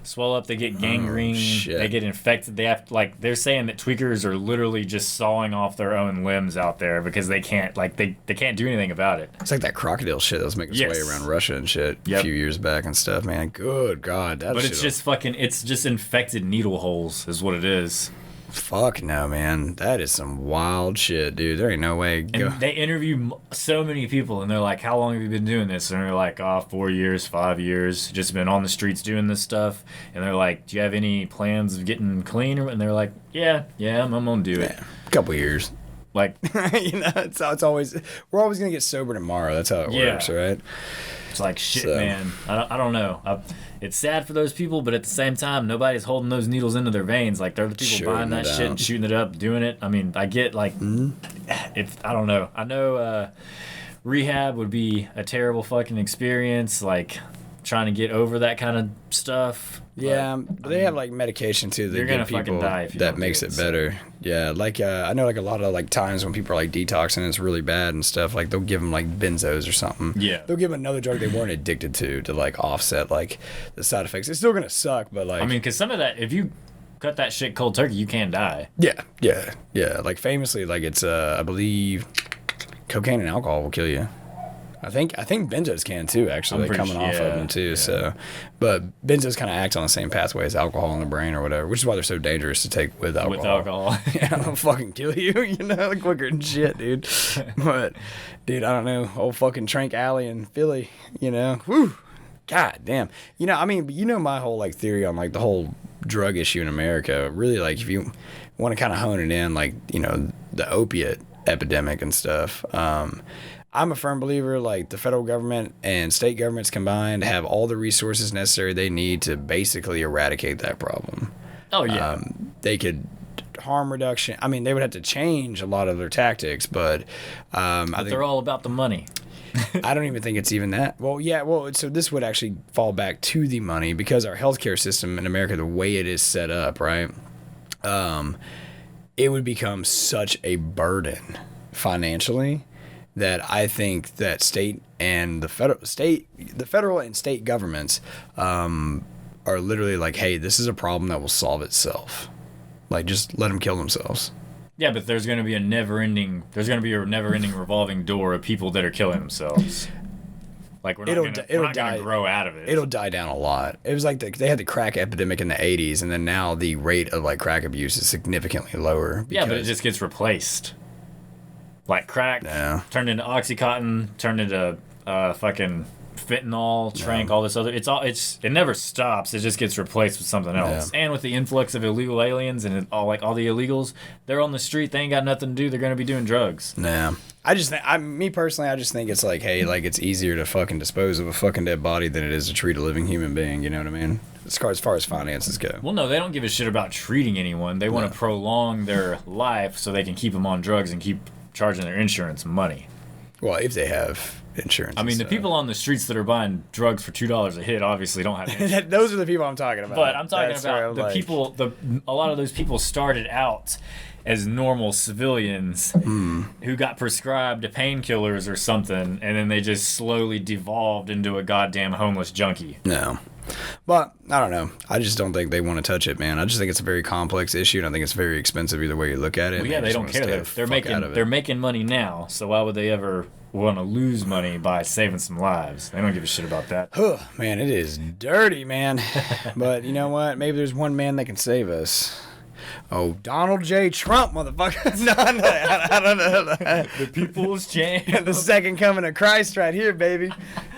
swell up. They get gangrene. They get infected. They have they're saying that tweakers are literally just sawing off their own limbs out there because they can't they can't do anything about it. It's like that crocodile shit that was making its way around Russia and shit a few years back and stuff, man. Good God, that. But it's just infected needle holes, is what it is. Fuck no, man. That is some wild shit, dude. There ain't no way. And they interview so many people, and they're like, how long have you been doing this? And they're like, 4 years, 5 years. Just been on the streets doing this stuff. And they're like, do you have any plans of getting clean? And they're like, yeah, I'm going to do it. A couple years. Like, it's always, we're always going to get sober tomorrow. That's how it works, right? It's like, shit, man. I don't know. It's sad for those people, but at the same time, nobody's holding those needles into their veins. Like, they're the people buying that shit and shooting it up, doing it. I mean, I get, I don't know. I know rehab would be a terrible fucking experience, like, trying to get over that kind of stuff. Yeah, but they have medication too. You're gonna fucking die if you that makes it better. Yeah, I know a lot of times when people are detoxing and it's really bad and stuff. They'll give them benzos or something. Yeah, they'll give them another drug they weren't addicted to offset the side effects. It's still gonna suck, but I mean, because some of that, if you cut that shit cold turkey, you can die. Yeah. Famously, it's I believe cocaine and alcohol will kill you. I think benzos can too, actually, like coming off of them too. Yeah. So, but benzos kind of act on the same pathway as alcohol in the brain or whatever, which is why they're so dangerous to take with alcohol. With alcohol. Yeah, it'll fucking kill you, quicker than shit, dude. But, dude, I don't know, old fucking Trank Alley in Philly, whew, god damn. I mean, my whole like theory on like the whole drug issue in America. Really, like if you want to kind of hone it in, like the opiate epidemic and stuff. I'm a firm believer, like, the federal government and state governments combined have all the resources necessary they need to basically eradicate that problem. Oh, yeah. They could harm reduction. I mean, they would have to change a lot of their tactics, but I think they're all about the money. I don't even think it's even that. Well, yeah, so this would actually fall back to the money because our healthcare system in America, the way it is set up, right, it would become such a burden financially that I think that the federal and state governments are literally like, hey, this is a problem that will solve itself. Like, just let them kill themselves. Yeah, but there's going to be a never-ending revolving door of people that are killing themselves. Like, we're not going to grow out of it. It'll die down a lot. It was like they had the crack epidemic in the 80s, and then now the rate of like crack abuse is significantly lower. Yeah, but it just gets replaced. Like crack turned into Oxycontin, turned into fucking fentanyl, trank, all this other. It never stops. It just gets replaced with something else. And with the influx of illegal aliens and all the illegals, they're on the street. They ain't got nothing to do. They're gonna be doing drugs. Nah. I just think, me personally, I just think it's like, hey, like it's easier to fucking dispose of a fucking dead body than it is to treat a living human being. You know what I mean? As far as finances go. Well, no, they don't give a shit about treating anyone. They want to prolong their life so they can keep them on drugs and keep charging their insurance money. Well, if they have insurance. I mean, the people on the streets that are buying drugs for $2 a hit obviously don't have insurance. Those are the people I'm talking about. But I'm talking about the people. A lot of those people started out as normal civilians who got prescribed painkillers or something, and then they just slowly devolved into a goddamn homeless junkie. No. But, I don't know. I just don't think they want to touch it, man. I just think it's a very complex issue, and I think it's very expensive either way you look at it. Well, yeah, they don't care. They're making money now, so why would they ever want to lose money by saving some lives? They don't give a shit about that. Man, it is dirty, man. But you know what? Maybe there's one man that can save us. Oh, Donald J. Trump, motherfucker. No, I don't know. The people's champ. The second coming of Christ right here, baby.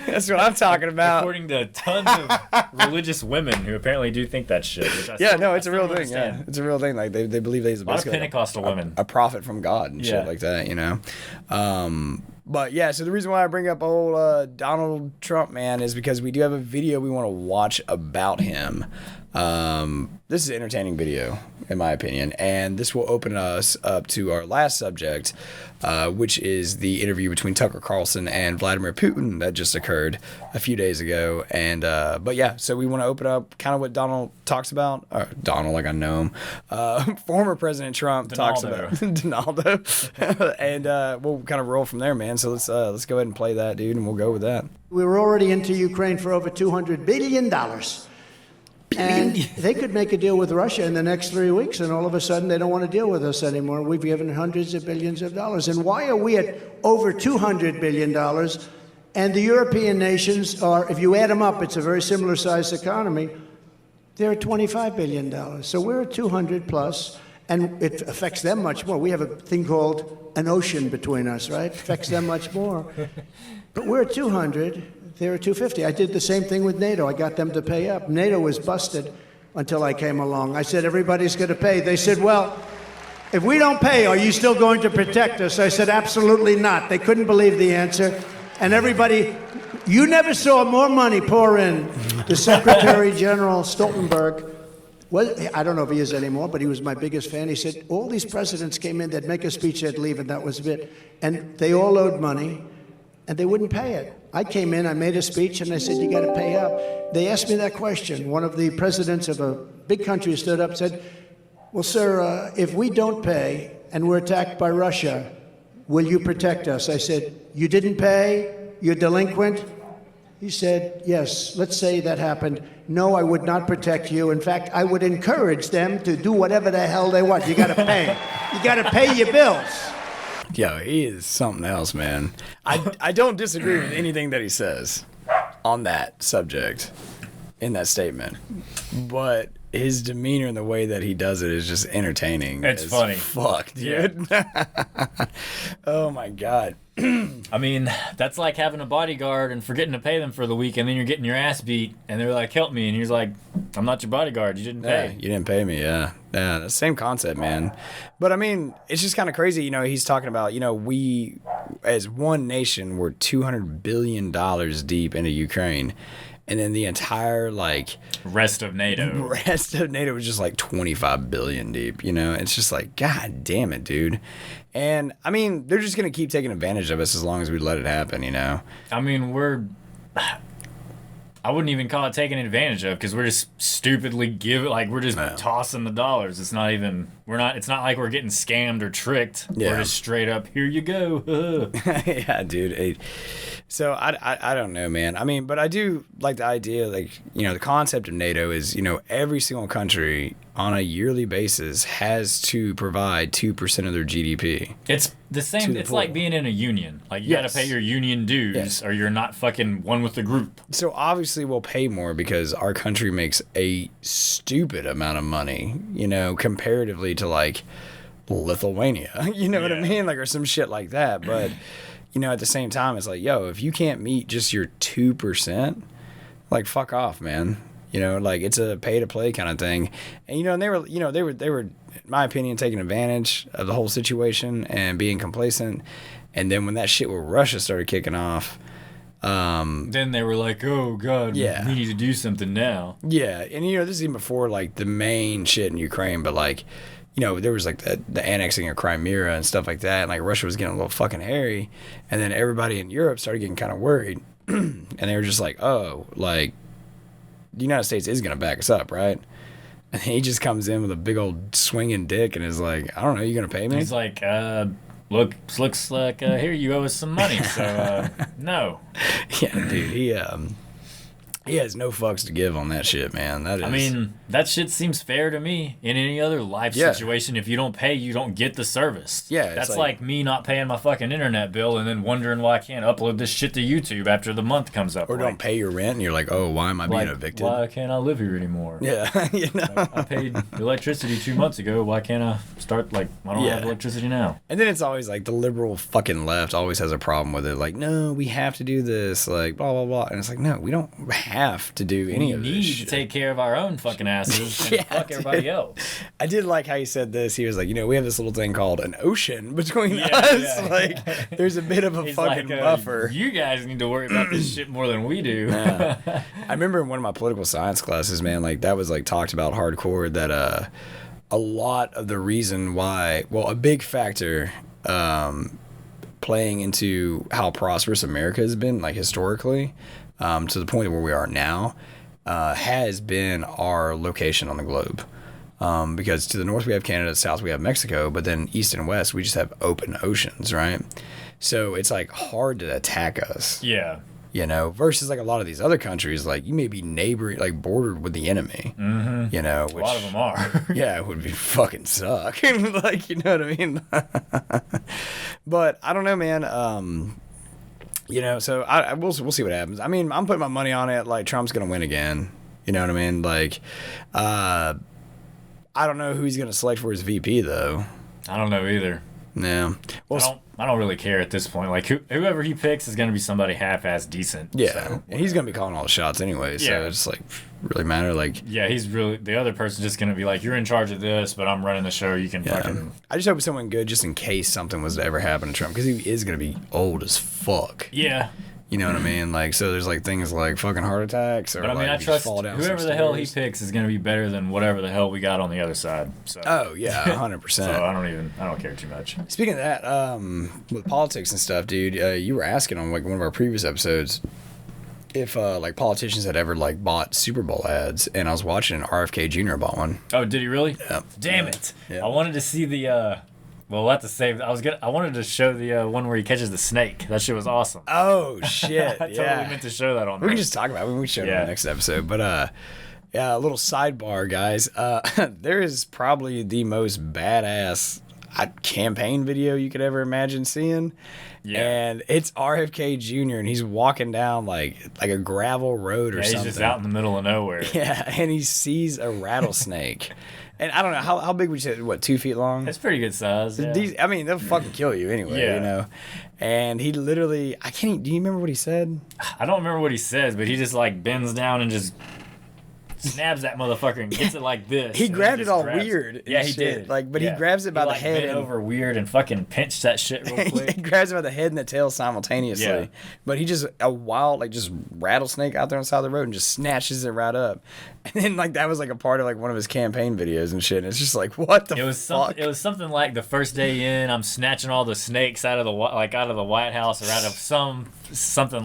That's what I'm talking about. According to tons of religious women who apparently do think that shit. Which it's a real thing. Yeah, it's a real thing. Like, they believe he's a lot of Pentecostal women. A prophet from God and shit like that, But yeah, so the reason why I bring up old Donald Trump, man, is because we do have a video we want to watch about him. This is an entertaining video, in my opinion, and this will open us up to our last subject, which is the interview between Tucker Carlson and Vladimir Putin that just occurred a few days ago. And but yeah, so we want to open up kind of what Donald talks about, or Donald, like I know him, former President Trump talks about Donaldo, and we'll kind of roll from there, man. So let's go ahead and play that, dude, and we'll go with that. We were already into Ukraine for over $200 billion. And they could make a deal with Russia in the next 3 weeks, and all of a sudden they don't want to deal with us anymore. We've given hundreds of billions of dollars. And why are we at over $200 billion? And the European nations are, if you add them up, it's a very similar sized economy. They're at $25 billion. So we're at 200 plus, and it affects them much more. We have a thing called an ocean between us, right? It affects them much more. But we're at 200. They're at 250. I did the same thing with NATO. I got them to pay up. NATO was busted until I came along. I said, everybody's going to pay. They said, well, if we don't pay, are you still going to protect us? I said, absolutely not. They couldn't believe the answer. And everybody, you never saw more money pour in. The Secretary General Stoltenberg, well, I don't know if he is anymore, but he was my biggest fan. He said, all these presidents came in, they'd make a speech, they'd leave, and that was it. And they all owed money, and they wouldn't pay it. I came in, I made a speech, and I said, you got to pay up. They asked me that question. One of the presidents of a big country stood up and said, well, sir, if we don't pay and we're attacked by Russia, will you protect us? I said, you didn't pay? You're delinquent? He said, yes, let's say that happened. No, I would not protect you. In fact, I would encourage them to do whatever the hell they want. You got to pay. You got to pay your bills. Yo, he is something else, man. I don't disagree with anything that he says on that subject in that statement, but his demeanor and the way that he does it is just entertaining. It's funny. Fuck, dude. Yeah. Oh my God. I mean, that's like having a bodyguard and forgetting to pay them for the week, and then you're getting your ass beat, and they're like, help me, and you're like, I'm not your bodyguard, you didn't pay. Yeah, you didn't pay me, yeah. Yeah, the same concept, man. But I mean, it's just kind of crazy, you know, he's talking about, you know, we, as one nation, we're $200 billion deep into Ukraine. And then the entire, like... Rest of NATO was just like 25 billion deep, you know? It's just like, God damn it, dude. And, I mean, they're just going to keep taking advantage of us as long as we let it happen, you know? I mean, I wouldn't even call it taking advantage of, because we're just stupidly we're just tossing the dollars. It's not even, it's not like we're getting scammed or tricked. Yeah. We're just straight up, here you go. Yeah, dude. So I don't know, man. I mean, but I do like the idea, like, you know, the concept of NATO is, you know, every single country on a yearly basis has to provide 2% of their GDP. It's the same. It's like being in a union. Like, you got to pay your union dues or you're not fucking one with the group. So obviously we'll pay more because our country makes a stupid amount of money, you know, comparatively to like Lithuania, you know what I mean? Like, or some shit like that. But, you know, at the same time, it's like, yo, if you can't meet just your 2%, like, fuck off, man. You know, like, it's a pay to play kind of thing. And, you know, and they were, in my opinion, taking advantage of the whole situation and being complacent. And then when that shit with Russia started kicking off, then they were like, oh God, we need to do something now. Yeah. And, you know, this is even before like the main shit in Ukraine, but like, you know, there was like the annexing of Crimea and stuff like that. And like Russia was getting a little fucking hairy. And then everybody in Europe started getting kind of worried. And they were just like, oh, like, the United States is going to back us up, right? And he just comes in with a big old swinging dick and is like, I don't know, you going to pay me? He's like, looks like here you owe us some money, so no. Yeah, dude, he has no fucks to give on that shit, man. I mean, that shit seems fair to me. In any other life situation, if you don't pay, you don't get the service. Yeah, that's like me not paying my fucking internet bill and then wondering why I can't upload this shit to YouTube after the month comes up. Or don't pay your rent and you're like, oh, why am I being evicted? Why can't I live here anymore? Yeah, you know. Like, I paid electricity 2 months ago. Why can't I start, like, I don't have electricity now? And then it's always like the liberal fucking left always has a problem with it. Like, no, we have to do this, like, blah, blah, blah. And it's like, no, we don't have to do any of this. We need to take care of our own fucking asses and fuck everybody else. I did like how he said this. He was like, you know, we have this little thing called an ocean between us. Yeah. Like, there's a bit of a fucking buffer. You guys need to worry about this shit more than we do. I remember in one of my political science classes, man, like that was like talked about hardcore that a lot of the reason why, well, a big factor playing into how prosperous America has been, like historically, to the point where we are now, has been our location on the globe. Because to the north we have Canada, south we have Mexico, but then east and west we just have open oceans, right? So it's like hard to attack us. Yeah. You know, versus like a lot of these other countries, like you may be neighboring, like bordered with the enemy. Mm-hmm. You know, which, a lot of them are. Yeah, it would be fucking suck. Like, you know what I mean? But I don't know, man. You know, so we'll see what happens. I mean, I'm putting my money on it. Like, Trump's gonna win again. You know what I mean? Like, I don't know who he's gonna select for his VP though. I don't know either. Yeah. Well, I don't really care at this point. Like, whoever he picks is gonna be somebody half-ass decent. Yeah, so, and he's gonna be calling all the shots anyway. So it's like really matter. Like, yeah, he's really the other person's just gonna be like, you're in charge of this, but I'm running the show. You can fucking. I just hope it's someone good, just in case something was to ever happen to Trump, because he is gonna be old as fuck. Yeah. You know what I mean? Like, so there's like things like fucking heart attacks, or but I mean, like I trust fall down whoever the hell he picks is gonna be better than whatever the hell we got on the other side. So. Oh yeah, 100%. So I don't care too much. Speaking of that, with politics and stuff, dude, you were asking on like one of our previous episodes if like politicians had ever like bought Super Bowl ads, and I was watching RFK Jr. bought one. Oh, did he really? Yeah. Damn it! Yeah. I wanted to see the. Well, we'll have to save. I wanted to show the one where he catches the snake. That shit was awesome. Oh shit! I totally meant to show that on. We can just talk about it when we show it in the next episode. But yeah, a little sidebar, guys. There is probably the most badass campaign video you could ever imagine seeing. Yeah. And it's RFK Jr. and he's walking down like a gravel road or something. He's just out in the middle of nowhere. Yeah, and he sees a rattlesnake. And I don't know, how big would you say, 2 feet long? That's pretty good size. Yeah. They'll fucking kill you anyway, you know? And he literally, do you remember what he said? I don't remember what he says, but he just like bends down and just snaps that motherfucker and gets it like this. He grabbed it all weird. Yeah, he did. But he grabs it by the head. Bent over weird and fucking pinched that shit real quick. He grabs it by the head and the tail simultaneously. Yeah. But he just, a wild, just rattlesnake out there on the side of the road and just snatches it right up. And then, that was, a part of, one of his campaign videos and shit. And it's just what the fuck? It was something like the first day in, I'm snatching all the snakes out of the White House or out of something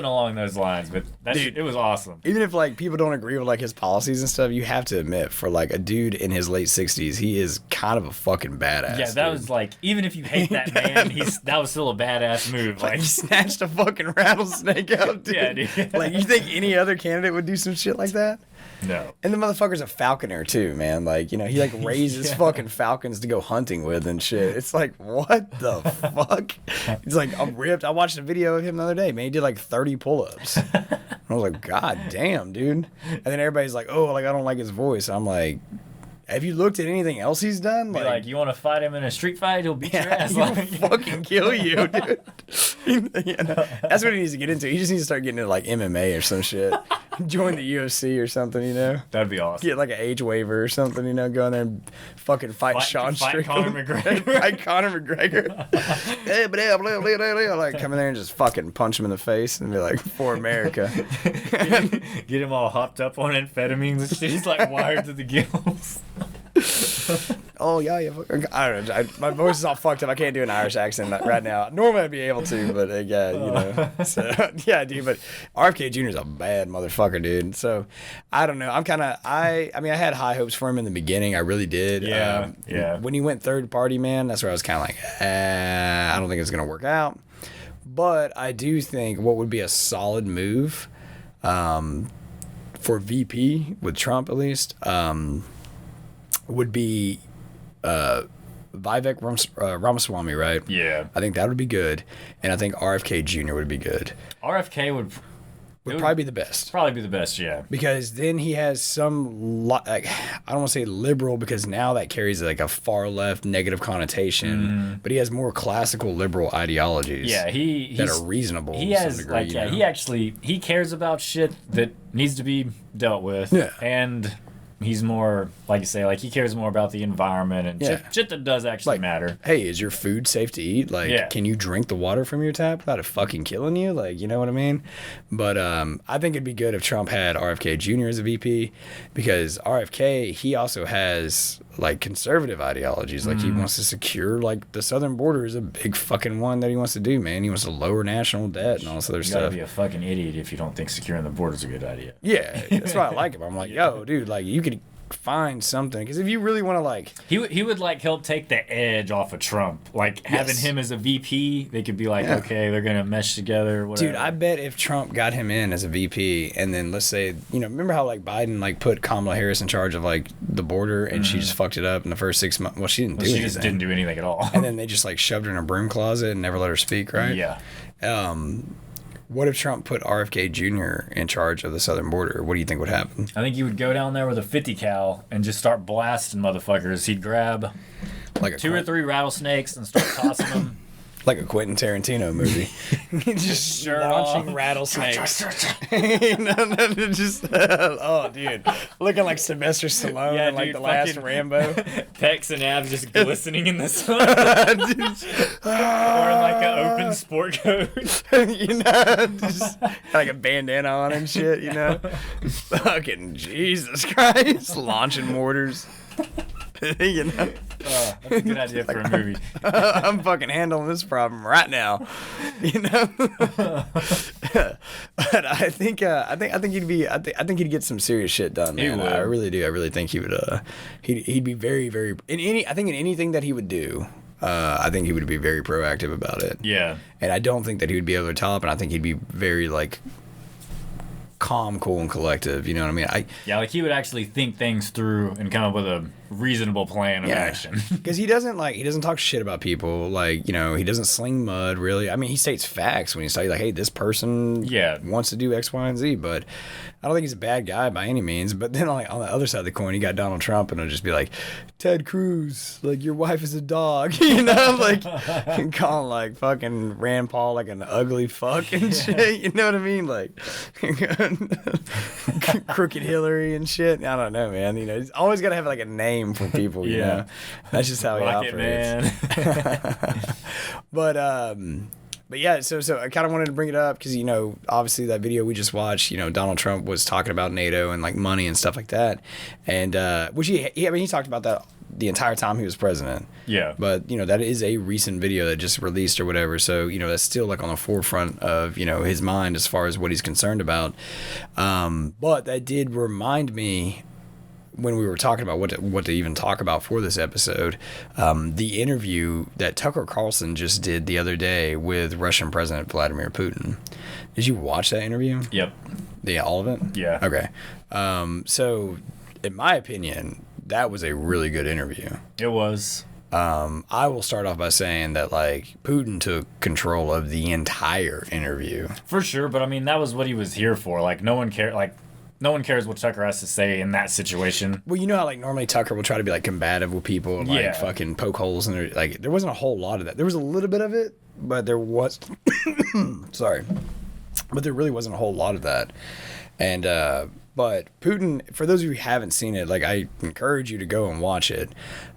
along those lines. But it was awesome. Even if, people don't agree with, his policies and stuff, you have to admit, for, a dude in his late 60s, he is kind of a fucking badass. Yeah, that was, even if you hate that man, that was still a badass move. He snatched a fucking rattlesnake out, dude. Yeah, dude. You think any other candidate would do some shit like that? No. And the motherfucker's a falconer too, man. He raises fucking falcons to go hunting with and shit. It's what the fuck? He's I'm ripped. I watched a video of him the other day, man. He did 30 pull-ups. And I was like, God damn, dude. And then everybody's like, oh, I don't like his voice. I'm like, have you looked at anything else he's done? You want to fight him in a street fight? He'll beat your ass. He'll fucking kill you, dude. That's what he needs to get into. He just needs to start getting into MMA or some shit. Join the UFC or something, That'd be awesome. Get an age waiver or something, go in there and fucking fight Sean Strickland. Conor McGregor. Fight Conor McGregor. Come in there and just fucking punch him in the face and be like, for America. Get him all hopped up on amphetamines and shit. He's wired to the gills. Oh yeah. I don't know. My voice is all fucked up. I can't do an Irish accent right now. Normally I'd be able to, but So yeah, dude. But RFK Jr. is a bad motherfucker, dude. So I don't know. I had high hopes for him in the beginning. I really did. Yeah. When he went third party, man, that's where I was kind of I don't think it's gonna work out. But I do think what would be a solid move, for VP with Trump at least, would be Vivek Ramaswamy, right? Yeah. I think that would be good. And I think RFK Jr. would be good. RFK would probably be the best. Probably be the best, yeah. Because then he has some, I don't want to say liberal, because now that carries a far left negative connotation. Mm-hmm. But he has more classical liberal ideologies. Yeah, that are reasonable. He has degree, he cares about shit that needs to be dealt with. Yeah. And he's more, like you say, he cares more about the environment and shit that does actually matter. Hey, is your food safe to eat? Can you drink the water from your tap without it fucking killing you? You know what I mean? But I think it'd be good if Trump had RFK Jr. as a VP, because RFK, he also has conservative ideologies. He wants to secure the southern border is a big fucking one that he wants to do, man. He wants to lower national debt and all this other stuff. You gotta be a fucking idiot if you don't think securing the border is a good idea. Yeah, that's why I like him. I'm like, yo, dude, you could find something, because if you really want to he would help take the edge off of Trump, having him as a VP. They could be okay, they're gonna mesh together, whatever. Dude, I bet if Trump got him in as a VP, and then let's say, remember how Biden put Kamala Harris in charge of the border, and she just fucked it up in the first 6 months. Well, she didn't do anything. She just didn't do anything at all. And then they just shoved her in a broom closet and never let her speak, right? Yeah. What if Trump put RFK Jr. in charge of the southern border? What do you think would happen? I think he would go down there with a 50 cal and just start blasting motherfuckers. He'd grab 2 or 3 rattlesnakes and start tossing them. Like a Quentin Tarantino movie. Just launching rattlesnakes. Oh, dude. Looking like Sylvester Stallone in the last Rambo. Pecs and abs just glistening in the sun. Or in an open sport coat. Just like a bandana on and shit, Fucking Jesus Christ. Launching mortars. That's a good idea for a movie. I'm fucking handling this problem right now, But I think he'd get some serious shit done, man. I really do. I really think he would. He'd be very, very in anything that he would do. I think he would be very proactive about it. Yeah. And I don't think that he would be able to tell up, and I think he'd be very calm, cool, and collective. You know what I mean? He would actually think things through and come up with reasonable plan of action. Because he doesn't talk shit about people. Like, he doesn't sling mud, really. I mean, he states facts when he's like, hey, this person wants to do X, Y, and Z. But I don't think he's a bad guy by any means. But then, like, on the other side of the coin, you got Donald Trump, and it'll just be like, Ted Cruz, like, your wife is a dog. Like, calling, like, fucking Rand Paul, like, an ugly fuck and shit. You know what I mean? Like, Crooked Hillary and shit. I don't know, man. He's always got to have, like, a name for people, you know? That's just how he operates. But yeah, so I kind of wanted to bring it up because, obviously that video we just watched, Donald Trump was talking about NATO and like money and stuff like that. And which he talked about that the entire time he was president. Yeah. But, that is a recent video that just released or whatever. So, that's still like on the forefront of, his mind as far as what he's concerned about. But that did remind me, when we were talking about what to even talk about for this episode, the interview that Tucker Carlson just did the other day with Russian President Vladimir Putin. Did you watch that interview? Yep. Yeah, all of it? Yeah. Okay. So, in my opinion, that was a really good interview. It was. I will start off by saying that, like, Putin took control of the entire interview. For sure, but I mean, that was what he was here for. Like, no one cared. Like, no one cares what Tucker has to say in that situation. Well, you know how, like, normally Tucker will try to be, like, combative with people and, like, fucking poke holes in their, like, there wasn't a whole lot of that. There was a little bit of it, but there was, sorry, but there really wasn't a whole lot of that. And, but Putin, for those of you who haven't seen it, like, I encourage you to go and watch it.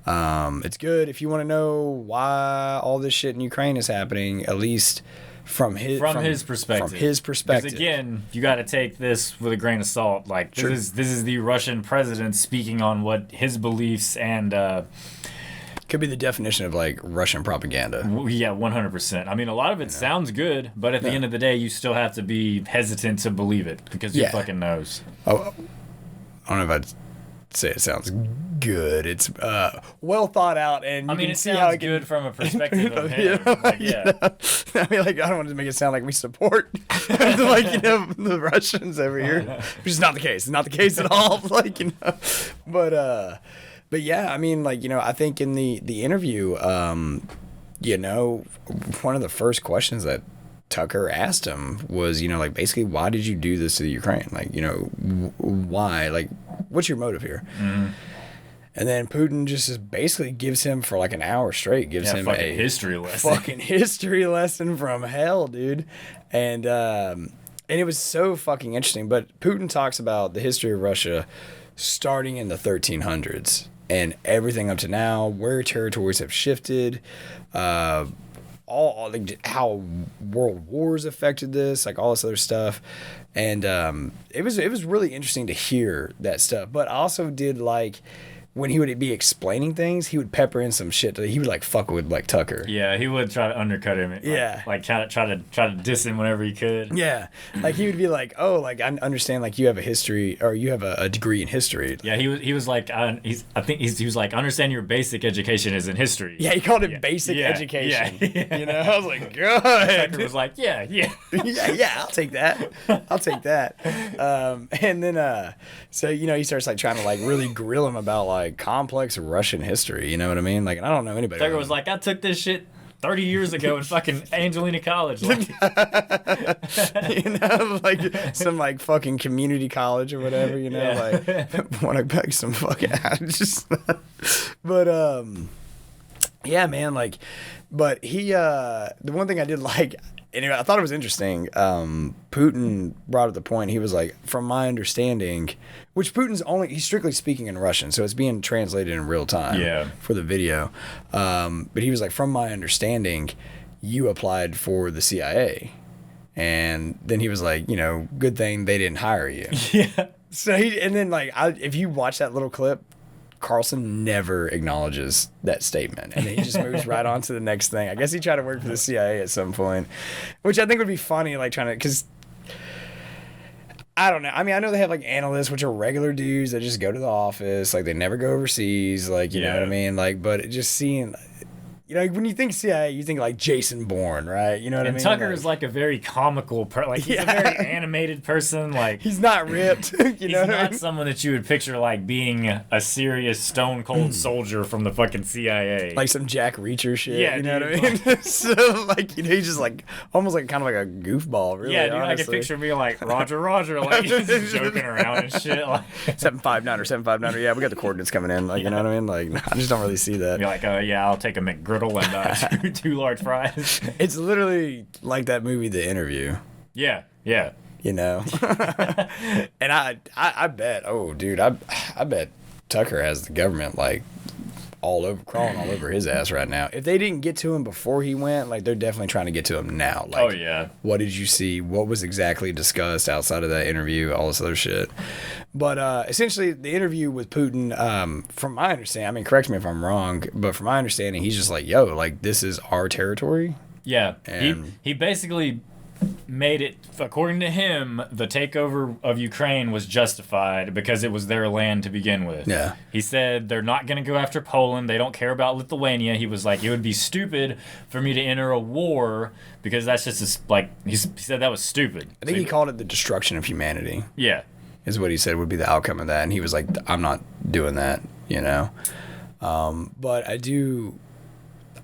It's good if you want to know why all this shit in Ukraine is happening, at least from his perspective. From his perspective. Because again, you got to take this with a grain of salt. Like, this is the Russian president speaking on what his beliefs and could be the definition of, like, Russian propaganda. Yeah, 100%. I mean, a lot of it sounds good, but at the end of the day, you still have to be hesitant to believe it because who fucking knows. Oh, I don't know if I'd say it sounds good. It's well thought out, and you can see how it good from a perspective of him. I mean, like, I don't want to make it sound like we support, like, the Russians over here, which is not the case. It's not the case at all. Like, but yeah, I mean, like, I think in the interview, one of the first questions that Tucker asked him was, like, basically, why did you do this to the Ukraine? Like, why? Like, what's your motive here? Mm-hmm. And then Putin just basically gives him, for like an hour straight, gives him a history lesson. Fucking history lesson from hell, dude. And it was so fucking interesting. But Putin talks about the history of Russia starting in the 1300s and everything up to now, where territories have shifted, all like, how world wars affected this, like all this other stuff. And it was really interesting to hear that stuff. But I also did like, when he would be explaining things, he would pepper in some shit. He would, like, fuck with, like, Tucker. Yeah, he would try to undercut him. Like try to diss him whenever he could. Yeah, like, he would be like, oh, like, I understand, like, you have a history, or you have a degree in history. Yeah, he was like, he was like, understand your basic education is in history. Yeah, he called it basic education. Yeah. I was like, good. Tucker was like, yeah, I'll take that. And then, so, he starts, like, trying to, like, really grill him about, like, complex Russian history, you know what I mean? Like, I don't know anybody. Tucker was like, I took this shit 30 years ago in fucking Angelina College. Like, like some, like, fucking community college or whatever, like, want to beg some fucking just. But yeah, man, like, but he the one thing I did like, anyway, I thought it was interesting. Putin brought up the point. He was like, from my understanding, which he's strictly speaking in Russian, so it's being translated in real time for the video. But he was like, from my understanding, you applied for the CIA. And then he was like, good thing they didn't hire you. Yeah. So if you watch that little clip, Carlson never acknowledges that statement, and then he just moves right on to the next thing. I guess he tried to work for the CIA at some point, which I think would be funny, like, trying to, because I don't know. I mean, I know they have, like, analysts, which are regular dudes that just go to the office, like, they never go overseas, like, you know what I mean? Like, but just seeing, you know, when you think CIA, you think like Jason Bourne, right? You know what I mean? And Tucker is like a very comical like he's a very animated person. Like he's not ripped. He's not someone that you would picture like being a serious stone cold soldier from the fucking CIA. Like some Jack Reacher shit. Yeah, you know dude, what I mean? So like, you know, he's just like almost like kind of like a goofball, really. Yeah, dude, honestly. I can picture me like Roger, like he's just joking around and shit. Like 759er. Yeah, we got the coordinates coming in. Like, you know what I mean? Like, I just don't really see that. You're like, yeah, I'll take a McGriddle and two large fries. It's literally like that movie, The Interview. Yeah. You know, and I bet. Oh, dude, I bet Tucker has the government like crawling all over his ass right now. If they didn't get to him before he went, like they're definitely trying to get to him now. Like, oh yeah. What did you see? What was exactly discussed outside of that interview? All this other shit. But essentially, the interview with Putin, from my understanding, I mean, correct me if I'm wrong, but from my understanding, he's just like, yo, like this is our territory. Yeah. And he basically made it, according to him, the takeover of Ukraine was justified because it was their land to begin with. Yeah. He said they're not going to go after Poland. They don't care about Lithuania. He was like, it would be stupid for me to enter a war because that's just he said that was stupid. I think he called it the destruction of humanity. Yeah. Is what he said would be the outcome of that. And he was like, I'm not doing that, you know? But I do.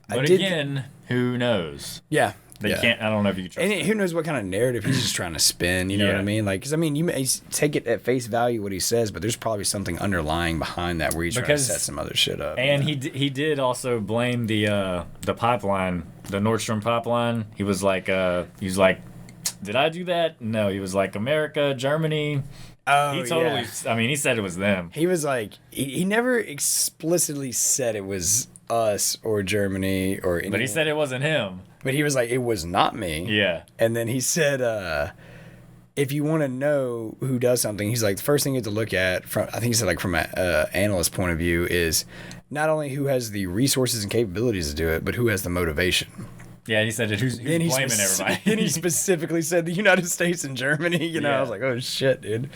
But again, who knows? Yeah. They can't. I don't know if you can trust. And who knows what kind of narrative he's just trying to spin? You know what I mean? Like, because I mean, you may take it at face value what he says, but there's probably something underlying behind that where he's trying to set some other shit up. And he did also blame the pipeline, the Nord Stream pipeline. He was like, did I do that? No. He was like, America, Germany. Oh, he totally. yeah. I mean, he said it was them. He was like, he never explicitly said it was us or Germany or anyone. But he said it wasn't him. But he was like, it was not me. Yeah. And then he said, if you want to know who does something, he's like, the first thing you have to look at, I think he said like from an analyst point of view, is not only who has the resources and capabilities to do it, but who has the motivation. Yeah, he said it. Who's blaming everybody? And he specifically said the United States and Germany. You know, I was like, oh shit, dude.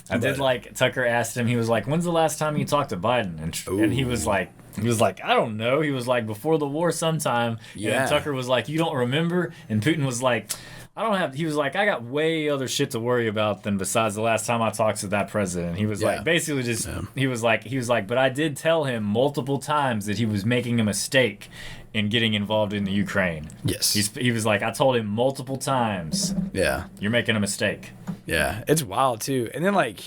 Tucker asked him, he was like, when's the last time you talked to Biden? And he was like, I don't know. He was like, before the war sometime. Yeah. And Tucker was like, you don't remember? And Putin was like, he was like, I got way other shit to worry about than besides the last time I talked to that president. He was like, basically just, he was like, but I did tell him multiple times that he was making a mistake in getting involved in the Ukraine. Yes. He was like, I told him multiple times. Yeah. You're making a mistake. Yeah. It's wild too. And then like,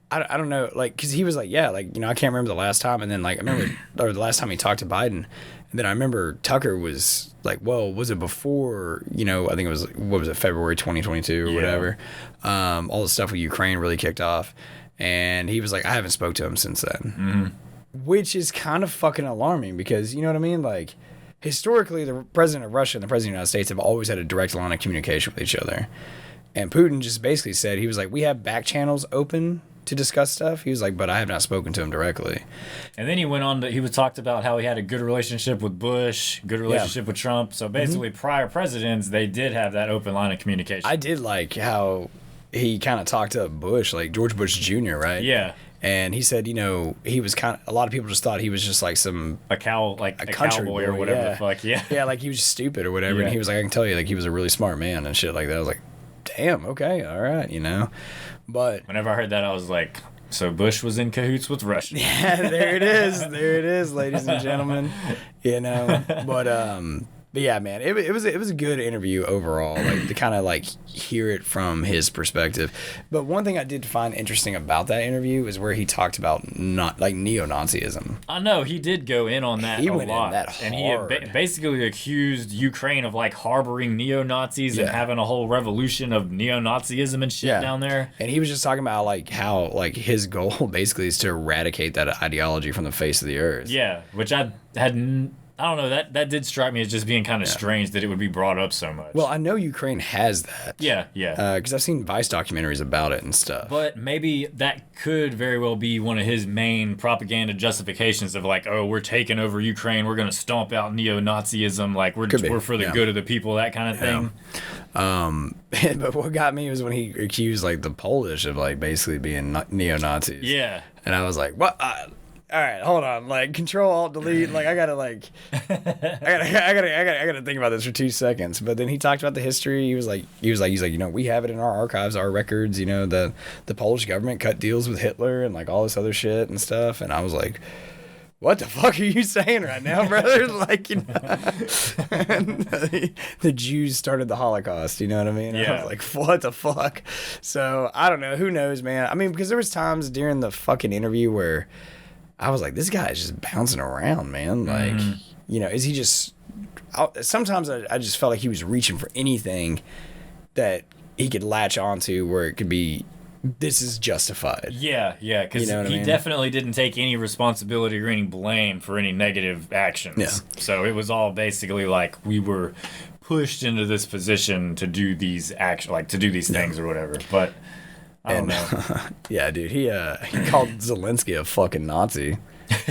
I don't know, like, because he was like, yeah, like, you know, I can't remember the last time. And then, like, I remember, or the last time he talked to Biden. And then I remember Tucker was like, well, was it before, you know, I think it was, what was it, February 2022 or whatever. All the stuff with Ukraine really kicked off. And he was like, I haven't spoke to him since then. Mm-hmm. Which is kind of fucking alarming because, you know what I mean? Like, historically, the president of Russia and the president of the United States have always had a direct line of communication with each other. And Putin just basically said, he was like, we have back channels open to discuss stuff. He was like, but I have not spoken to him directly. And then he went on he talked about how he had a good relationship with Bush, good relationship with Trump. So basically, prior presidents, they did have that open line of communication. I did like how he kind of talked to Bush, like George Bush Jr., right? Yeah. And he said, you know, he was kind of, a lot of people just thought he was just like a country boy or whatever the fuck. Yeah. Yeah, like he was just stupid or whatever. Yeah. And he was like, I can tell you, like he was a really smart man and shit like that. I was like, damn, okay, all right, you know. But whenever I heard that, I was like, so Bush was in cahoots with Russia. Yeah, there it is, ladies and gentlemen. You know, but yeah, man, it was a good interview overall. Like to kind of like hear it from his perspective. But one thing I did find interesting about that interview is where he talked about not like neo-Nazism. I know he did go in on that. He a went lot. in that hard. And he had basically accused Ukraine of like harboring neo-Nazis and having a whole revolution of neo-Nazism and shit down there. And he was just talking about like how like his goal basically is to eradicate that ideology from the face of the earth. Yeah, which I don't know, that did strike me as just being kind of strange that it would be brought up so much. Well, I know Ukraine has that. Yeah. Because I've seen Vice documentaries about it and stuff. But maybe that could very well be one of his main propaganda justifications of like, oh, we're taking over Ukraine, we're going to stomp out neo-Nazism, like we're for the good of the people, that kind of thing. But what got me was when he accused like the Polish of like basically being neo-Nazis. Yeah. And I was like, what? all right, hold on. Like, Control Alt Delete. Like, I gotta think about this for 2 seconds. But then he talked about the history. He's like, you know, we have it in our archives, our records. You know, the Polish government cut deals with Hitler and like all this other shit and stuff. And I was like, what the fuck are you saying right now, brother? Like, you know, the Jews started the Holocaust, you know what I mean? Yeah. I was like, what the fuck? So, I don't know. Who knows, man? I mean, because there was times during the fucking interview where I was like, this guy is just bouncing around, man. Like, you know, is he just... Sometimes I just felt like he was reaching for anything that he could latch onto where it could be... This is justified. Yeah, because You know what I he mean? definitely didn't take any responsibility or any blame for any negative actions. Yeah. So it was all basically like we were pushed into this position to do these to do these things or whatever. But I don't know. Yeah, dude, he called Zelensky a fucking Nazi.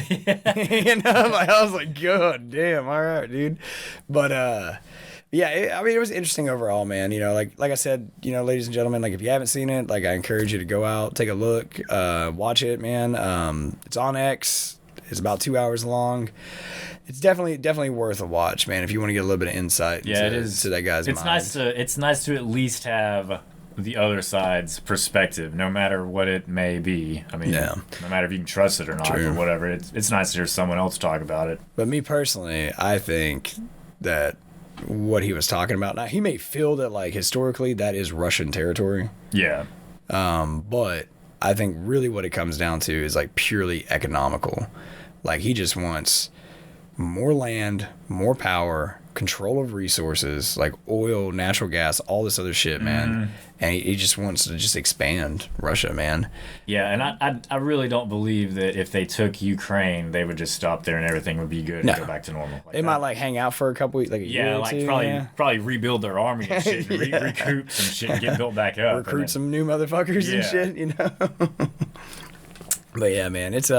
You know, like, I was like, God damn, all right, dude. But yeah, I mean, it was interesting overall, man. You know, like I said, you know, ladies and gentlemen, like if you haven't seen it, like I encourage you to go out, take a look, watch it, man. It's on X. It's about 2 hours long. It's definitely worth a watch, man. If you want to get a little bit of insight Yeah, into, it is. to that guy's mind. It's nice to at least have the other side's perspective, no matter what it may be. I mean, no matter if you can trust it or not or whatever. It's nice to hear someone else talk about it. But me personally, I think that what he was talking about, now he may feel that like historically that is Russian territory. Yeah. But I think really what it comes down to is like purely economical. Like he just wants more land, more power, control of resources like oil, natural gas, all this other shit, man. And he just wants to just expand Russia, man. Yeah, and I really don't believe that if they took Ukraine, they would just stop there and everything would be good and go back to normal. Like they might like hang out for a couple weeks, like a year or two. Probably rebuild their army and shit, and recoup some shit and get built back up. Recruit some new motherfuckers and shit, you know. But yeah, man, it's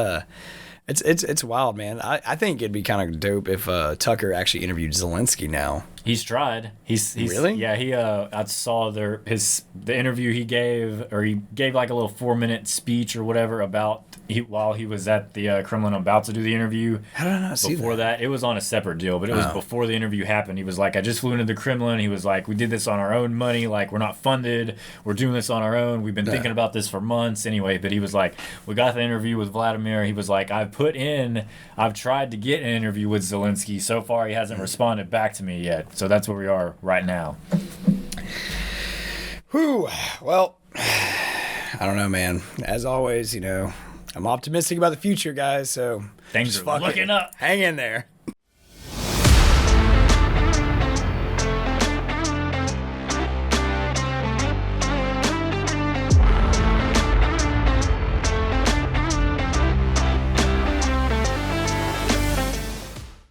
wild, man. I think it'd be kind of dope if Tucker actually interviewed Zelensky now. He's tried. He's really? Yeah, I saw the interview he gave, or he gave like a little 4-minute speech or whatever about while he was at the Kremlin about to do the interview. How did I not see that? Before that, it was on a separate deal, but it was before the interview happened. He was like, I just flew into the Kremlin. He was like, we did this on our own money. Like, we're not funded. We're doing this on our own. We've been thinking about this for months anyway. But he was like, we got the interview with Vladimir. He was like, I've tried to get an interview with Zelensky. So far, he hasn't responded back to me yet. So that's where we are right now. Whew. Well, I don't know, man. As always, you know, I'm optimistic about the future, guys. So things are looking up. Hang in there.